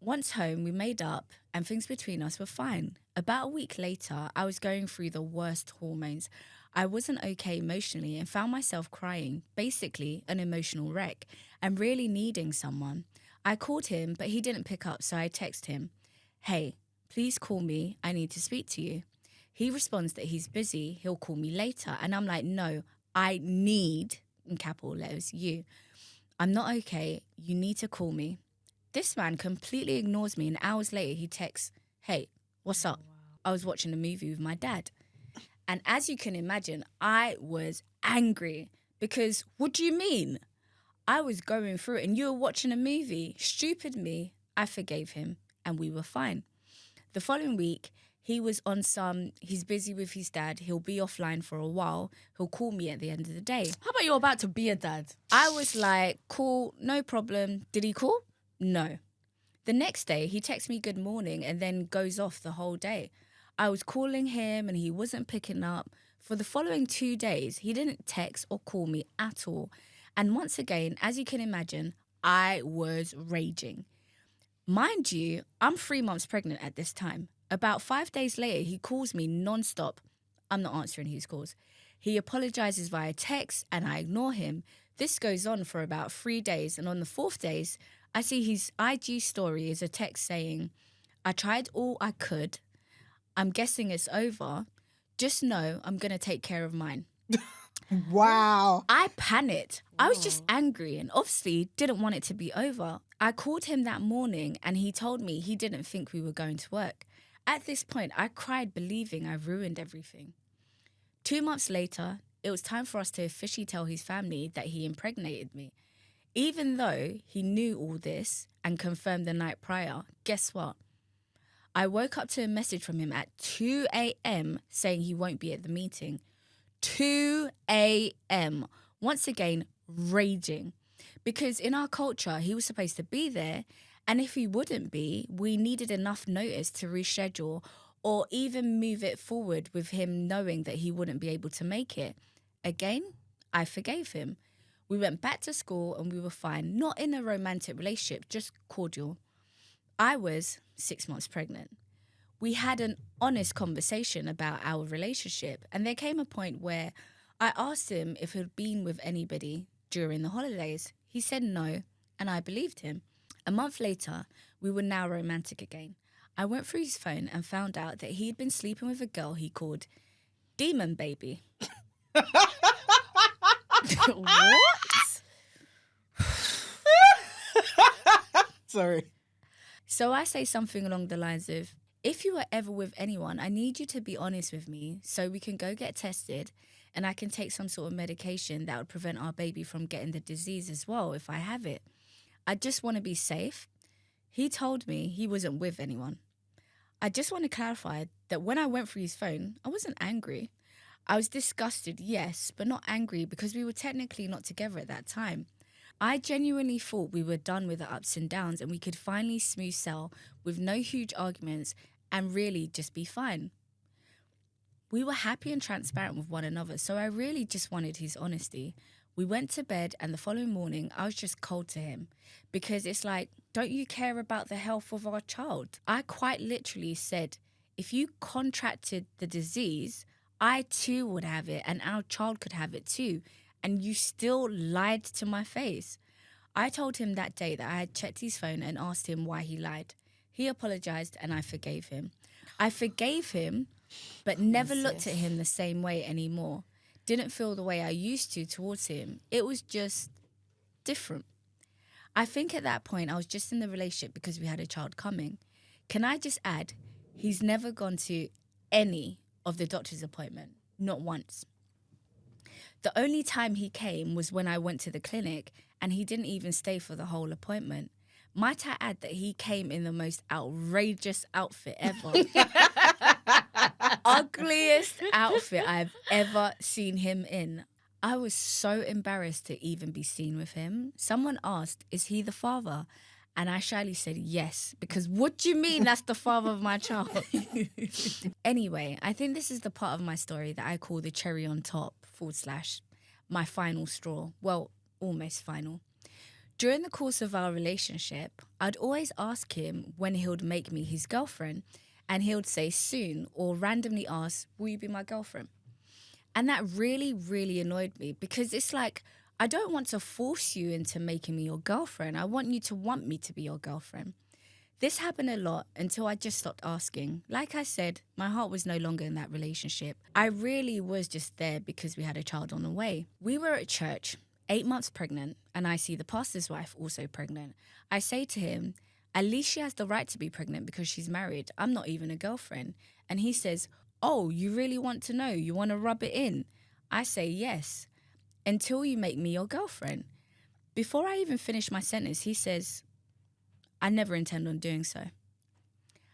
Speaker 2: Once home, we made up and things between us were fine. About a week later, I was going through the worst hormones. I wasn't okay emotionally and found myself crying, basically an emotional wreck, and really needing someone. I called him, but he didn't pick up, so I texted him, "Hey, please call me. I need to speak to you." He responds that he's busy. He'll call me later. And I'm like, no, I need, in capital letters, you. I'm not okay. You need to call me. This man completely ignores me, and hours later he texts, "Hey, what's up?" I was watching a movie with my dad. And as you can imagine, I was angry because what do you mean? I was going through it and you were watching a movie. Stupid me. I forgave him and we were fine. The following week, he was on he's busy with his dad. He'll be offline for a while. He'll call me at the end of the day.
Speaker 3: How about you're about to be a dad?
Speaker 2: I was like, cool, no problem. Did he call? No. The next day, he texts me good morning and then goes off the whole day. I was calling him and he wasn't picking up. For the following 2 days, he didn't text or call me at all. And once again, as you can imagine, I was raging. Mind you, I'm 3 months pregnant at this time. About 5 days later, he calls me nonstop. I'm not answering his calls. He apologizes via text and I ignore him. This goes on for about 3 days. And on the 4th day, I see his IG story is a text saying, "I tried all I could. I'm guessing it's over. Just know I'm going to take care of mine."
Speaker 1: Wow.
Speaker 2: I panicked. I was just angry and obviously didn't want it to be over. I called him that morning and he told me he didn't think we were going to work. At this point, I cried believing I ruined everything. 2 months later, it was time for us to officially tell his family that he impregnated me. Even though he knew all this and confirmed the night prior, guess what? I woke up to a message from him at 2 a.m. saying he won't be at the meeting. 2 a.m. Once again, raging. Because in our culture, he was supposed to be there. And if he wouldn't be, we needed enough notice to reschedule or even move it forward with him knowing that he wouldn't be able to make it. Again, I forgave him. We went back to school and we were fine. Not in a romantic relationship, just cordial. I was 6 months pregnant. We had an honest conversation about our relationship, and there came a point where I asked him if he'd been with anybody during the holidays. He said no, and I believed him. A month later, we were now romantic again. I went through his phone and found out that he'd been sleeping with a girl he called Demon Baby.
Speaker 3: What?
Speaker 1: Sorry.
Speaker 2: So I say something along the lines of, If you are ever with anyone, I need you to be honest with me so we can go get tested and I can take some sort of medication that would prevent our baby from getting the disease as well if I have it. I just want to be safe. He told me he wasn't with anyone. I just want to clarify that when I went through his phone, I wasn't angry. I was disgusted, yes, but not angry because we were technically not together at that time. I genuinely thought we were done with the ups and downs and we could finally smooth sail with no huge arguments and really just be fine. We were happy and transparent with one another, so I really just wanted his honesty. We went to bed and the following morning I was just cold to him because it's like, don't you care about the health of our child? I quite literally said, if you contracted the disease, I too would have it and our child could have it too. And you still lied to my face. I told him that day that I had checked his phone and asked him why he lied. He apologized and I forgave him. I forgave him, but never looked at him the same way anymore. Didn't feel the way I used to towards him. It was just different. I think at that point I was just in the relationship because we had a child coming. Can I just add, he's never gone to any of the doctor's appointment, not once. The only time he came was when I went to the clinic and he didn't even stay for the whole appointment. Might I add that he came in the most outrageous outfit ever. Ugliest outfit I've ever seen him in. I was so embarrassed to even be seen with him. Someone asked, is he the father? And I shyly said yes, because what do you mean that's the father of my child? Anyway, I think this is the part of my story that I call the cherry on top / my final straw. Well, almost final. During the course of our relationship, I'd always ask him when he would make me his girlfriend, and he would say soon or randomly ask, will you be my girlfriend? And that really, really annoyed me because it's like, I don't want to force you into making me your girlfriend. I want you to want me to be your girlfriend. This happened a lot until I just stopped asking. Like I said, my heart was no longer in that relationship. I really was just there because we had a child on the way. We were at church, 8 months pregnant, and I see the pastor's wife also pregnant. I say to him, at least she has the right to be pregnant because she's married. I'm not even a girlfriend. And he says, oh, you really want to know? You want to rub it in? I say yes, until you make me your girlfriend. Before I even finish my sentence, he says, I never intend on doing so.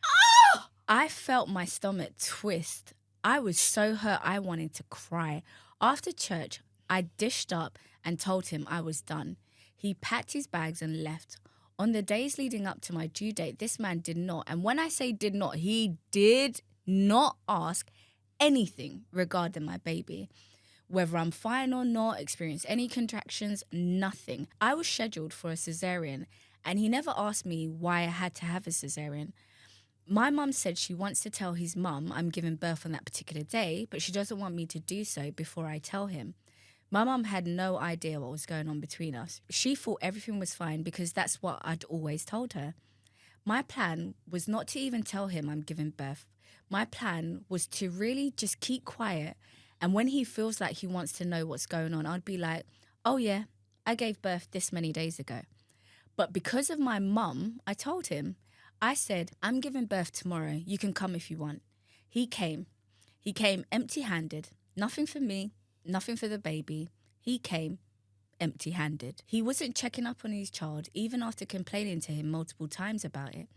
Speaker 2: Oh! I felt my stomach twist. I was so hurt I wanted to cry. After church, I dished up and told him I was done. He packed his bags and left. On the days leading up to my due date, this man did not, and when I say did not, he did not ask anything regarding my baby. Whether I'm fine or not, experience any contractions, nothing. I was scheduled for a cesarean, and he never asked me why I had to have a cesarean. My mum said she wants to tell his mum I'm giving birth on that particular day, but she doesn't want me to do so before I tell him. My mum had no idea what was going on between us. She thought everything was fine because that's what I'd always told her. My plan was not to even tell him I'm giving birth. My plan was to really just keep quiet, and when he feels like he wants to know what's going on, I'd be like, oh yeah, I gave birth this many days ago. But because of my mum, I told him. I said, I'm giving birth tomorrow. You can come if you want. He came. He came empty-handed. Nothing for me, nothing for the baby. He came empty-handed. He wasn't checking up on his child, even after complaining to him multiple times about it.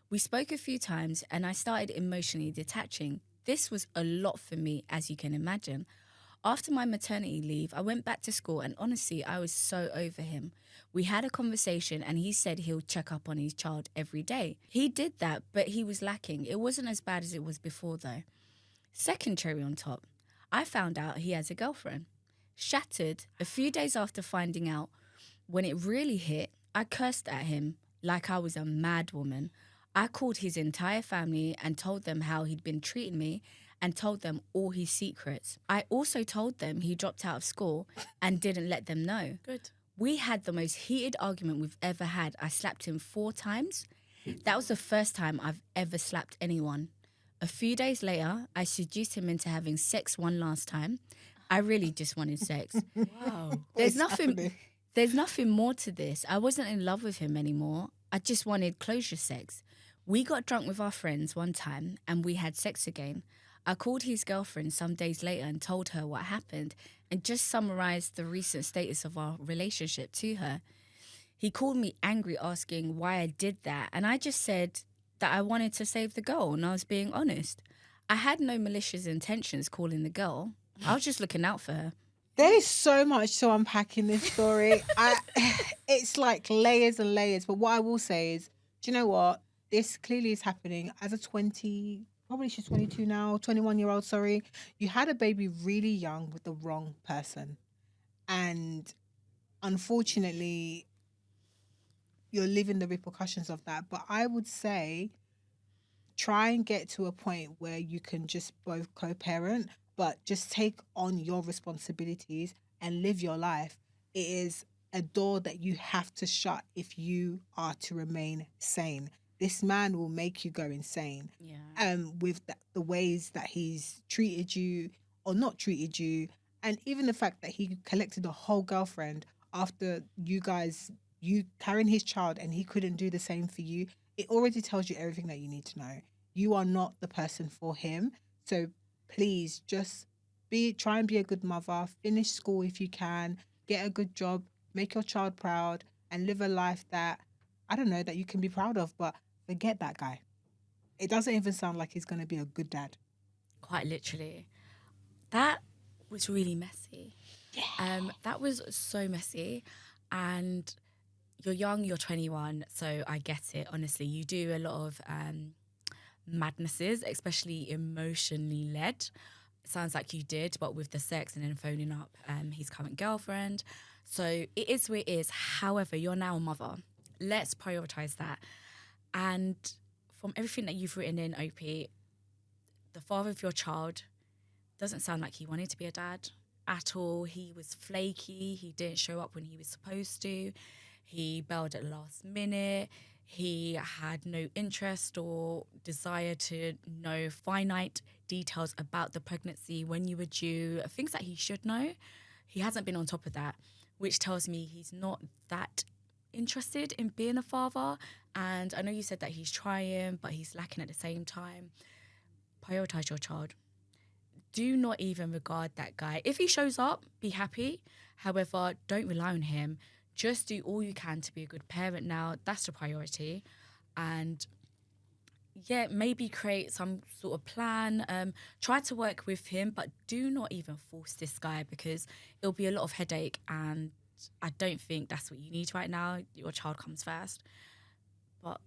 Speaker 2: We spoke a few times and I started emotionally detaching. This was a lot for me, as you can imagine. After my maternity leave, I went back to school and honestly, I was so over him. We had a conversation and he said he'll check up on his child every day. He did that, but he was lacking. It wasn't as bad as it was before though. Second cherry on top, I found out he has a girlfriend. Shattered, a few days after finding out, when it really hit, I cursed at him like I was a mad woman. I called his entire family and told them how he'd been treating me and told them all his secrets. I also told them he dropped out of school and didn't let them know.
Speaker 3: Good.
Speaker 2: We had the most heated argument we've ever had. I slapped him 4 times. That was the first time I've ever slapped anyone. A few days later, I seduced him into having sex one last time. I really just wanted sex.
Speaker 3: Wow.
Speaker 2: There's nothing more to this. I wasn't in love with him anymore. I just wanted closure sex. We got drunk with our friends one time and we had sex again. I called his girlfriend some days later and told her what happened and just summarized the recent status of our relationship to her. He called me angry, asking why I did that, and I just said that I wanted to save the girl, and I was being honest. I had no malicious intentions calling the girl. I was just looking out for her.
Speaker 1: There is so much to unpack in this story. It's like layers and layers. But what I will say is, do you know what? This clearly is happening as a 20, probably she's 22 now, 21-year-old, sorry. You had a baby really young with the wrong person. And unfortunately, you're living the repercussions of that. But I would say try and get to a point where you can just both co-parent, but just take on your responsibilities and live your life. It is a door that you have to shut if you are to remain sane. This man will make you go insane.
Speaker 2: Yeah.
Speaker 1: With the ways that he's treated you or not treated you, and even the fact that he collected a whole girlfriend after you carrying his child, and he couldn't do the same for you. It already tells you everything that you need to know. You are not the person for him. So please just try and be a good mother, finish school if you can, get a good job, make your child proud, and live a life that, I don't know, that you can be proud of, but forget that guy. It doesn't even sound like he's going to be a good dad.
Speaker 2: Quite literally. That was really messy.
Speaker 1: Yeah.
Speaker 2: That was so messy. And you're young, you're 21, so I get it. Honestly, you do a lot of madnesses, especially emotionally led. Sounds like you did, but with the sex and then phoning up his current girlfriend. So it is what it is. However, you're now a mother. Let's prioritize that. And from everything that you've written in, OP, the father of your child doesn't sound like he wanted to be a dad at all. He was flaky. He didn't show up when he was supposed to. He bailed at the last minute. He had no interest or desire to know finite details about the pregnancy, when you were due, things that he should know. He hasn't been on top of that, which tells me he's not that interested in being a father. And I know you said that he's trying, but he's lacking at the same time. Prioritize your child. Do not even regard that guy. If he shows up, be happy. However, don't rely on him. Just do all you can to be a good parent now. That's the priority. And yeah, maybe create some sort of plan. Try to work with him, but do not even force this guy, because it'll be a lot of headache, and I don't think that's what you need right now. Your child comes first. But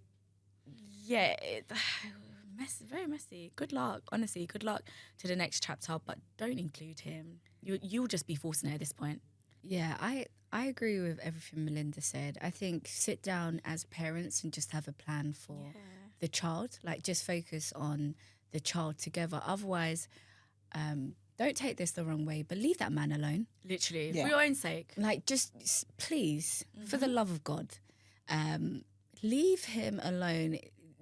Speaker 2: yeah, messy, very messy. Good luck, honestly. Good luck to the next chapter, but don't include him. You'll just be forcing it at this point.
Speaker 3: Yeah, I agree with everything Melinda said. I think sit down as parents and just have a plan for the child. Like, just focus on the child together. Otherwise, don't take this the wrong way, but leave that man alone.
Speaker 2: Literally,
Speaker 1: Yeah.
Speaker 2: for your own sake.
Speaker 3: Like, just please, for the love of God, leave him alone.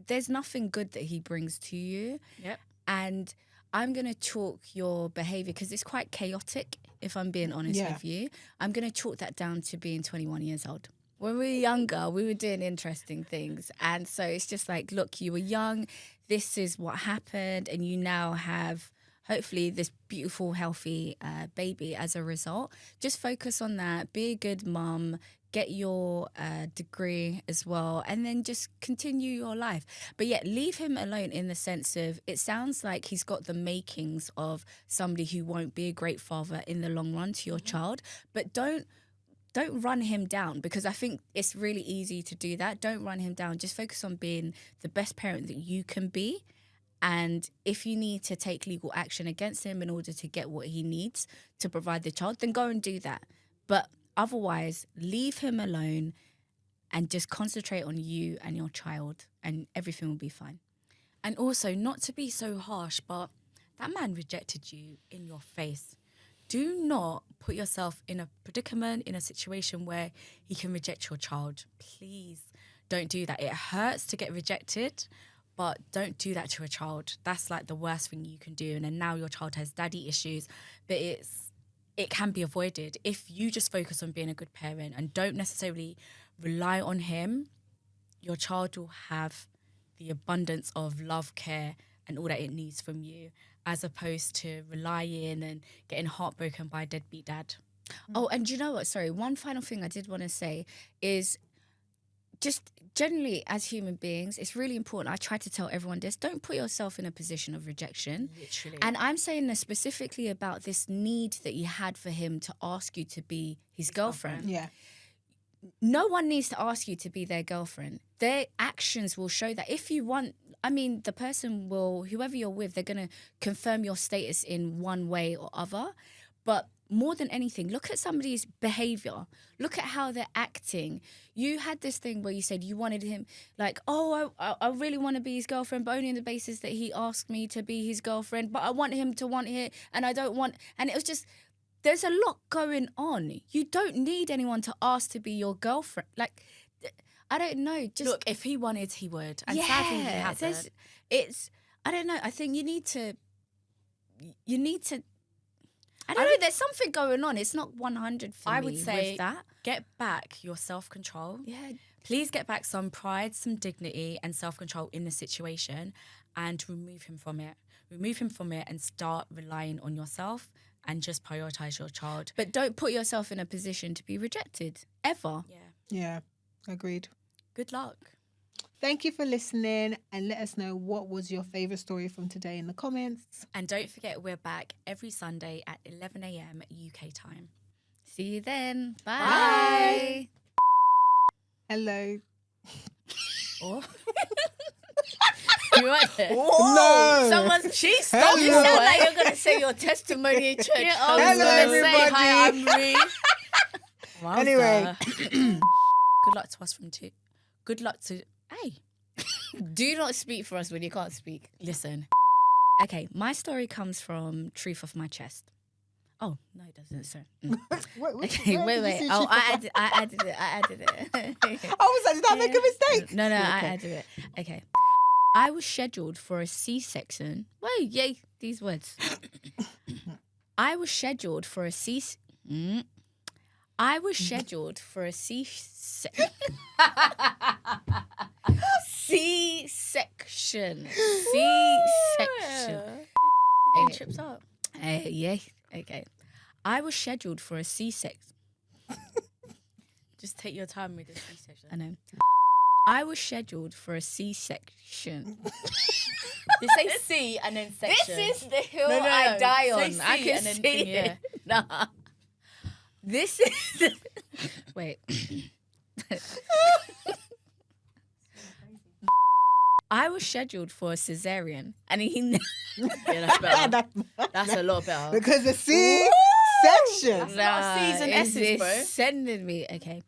Speaker 3: There's nothing good that he brings to you.
Speaker 2: Yep.
Speaker 3: And I'm going to chalk your behaviour, because it's quite chaotic, if I'm being honest with you. I'm going to chalk that down to being 21 years old. When we were younger, we were doing interesting things. And so it's just like, look, you were young, this is what happened, and you now have hopefully this beautiful, healthy baby as a result. Just focus on that, be a good mum, get your degree as well, and then just continue your life. But yet, leave him alone in the sense of, it sounds like he's got the makings of somebody who won't be a great father in the long run to your child. But don't run him down, because I think it's really easy to do that. Don't run him down. Just focus on being the best parent that you can be. And if you need to take legal action against him in order to get what he needs to provide the child, then go and do that. But otherwise, leave him alone and just concentrate on you and your child, and everything will be fine.
Speaker 2: And also, not to be so harsh, but that man rejected you in your face. Do not put yourself in a predicament, in a situation where he can reject your child. Please don't do that. It hurts to get rejected, but don't do that to a child. That's like the worst thing you can do. And then now your child has daddy issues, but it can be avoided if you just focus on being a good parent and don't necessarily rely on him. Your child will have the abundance of love, care, and all that it needs from you, as opposed to relying and getting heartbroken by a deadbeat dad.
Speaker 3: Oh, and you know what? Sorry, one final thing I did want to say is just generally as human beings, it's really important. I try to tell everyone this. Don't put yourself in a position of rejection.
Speaker 2: Literally.
Speaker 3: And I'm saying this specifically about this need that you had for him to ask you to be his girlfriend.
Speaker 1: Yeah.
Speaker 3: No one needs to ask you to be their girlfriend. Their actions will show that. If you want, I mean, the person will, whoever you're with, they're going to confirm your status in one way or other. But more than anything, look at somebody's behavior. Look at how they're acting. You had this thing where you said you wanted him, like, oh, I really want to be his girlfriend, but only on the basis that he asked me to be his girlfriend. But I want him to want it, and I don't want. And it was just, there's a lot going on. You don't need anyone to ask to be your girlfriend. Like, I don't know. Just
Speaker 2: Look, if he wanted, he would. And sadly, he hasn't.
Speaker 3: It's, I don't know. I think you need to. I
Speaker 2: don't know.
Speaker 3: think there's something going on. It's not 100 for
Speaker 2: I
Speaker 3: me
Speaker 2: would say
Speaker 3: with that.
Speaker 2: get back your self-control.
Speaker 3: Yeah.
Speaker 2: Please get back some pride, some dignity and self-control in the situation and remove him from it. Remove him from it and start relying on yourself and just prioritise your child.
Speaker 3: But don't put yourself in a position to be rejected, ever.
Speaker 2: Yeah.
Speaker 1: Yeah. Agreed.
Speaker 2: Good luck.
Speaker 1: Thank you for listening, and let us know what was your favourite story from today in the comments.
Speaker 2: And don't forget, we're back every Sunday at 11 a.m. UK time.
Speaker 3: See you then.
Speaker 2: Bye.
Speaker 1: Hello.
Speaker 2: Oh.
Speaker 3: You want it?
Speaker 1: No.
Speaker 3: Someone's
Speaker 2: She
Speaker 1: stopped
Speaker 3: You
Speaker 1: me.
Speaker 3: sound like you're going to say your testimony in church.
Speaker 2: Yeah,
Speaker 3: I was
Speaker 1: Hello,
Speaker 3: gonna say,
Speaker 1: everybody.
Speaker 3: hi, I'm Ruth.
Speaker 2: Wowza.
Speaker 1: Anyway.
Speaker 2: Good luck to us from two. Good luck to... Hey.
Speaker 3: Do not speak for us when you can't speak.
Speaker 2: Listen. Okay, my story comes from Truth of My Chest. Oh, no, it doesn't. So. Okay, wait. Oh, I added it.
Speaker 1: I was like, did I make a mistake?
Speaker 3: No,
Speaker 1: Okay.
Speaker 3: I added it. Okay. I was scheduled for a C-section. Wait, yay, these words. I was scheduled for a C-section. C-section.
Speaker 2: Hey, trips up.
Speaker 3: Yeah, okay. I was scheduled for a C-section.
Speaker 2: Just take your time with the C-section.
Speaker 3: I know. I was scheduled for a C-section.
Speaker 2: You say C and then section.
Speaker 3: This is the hill
Speaker 2: No.
Speaker 3: I die
Speaker 2: Say
Speaker 3: on.
Speaker 2: C
Speaker 3: I can
Speaker 2: and then
Speaker 3: see
Speaker 2: thing,
Speaker 3: it. Nah. This is the... Wait. I was scheduled for a cesarean, and he...
Speaker 2: Yeah, that's better. That's a lot better.
Speaker 1: Because the C section.
Speaker 2: That's not C's and S's, bro.
Speaker 3: Sending me. Okay.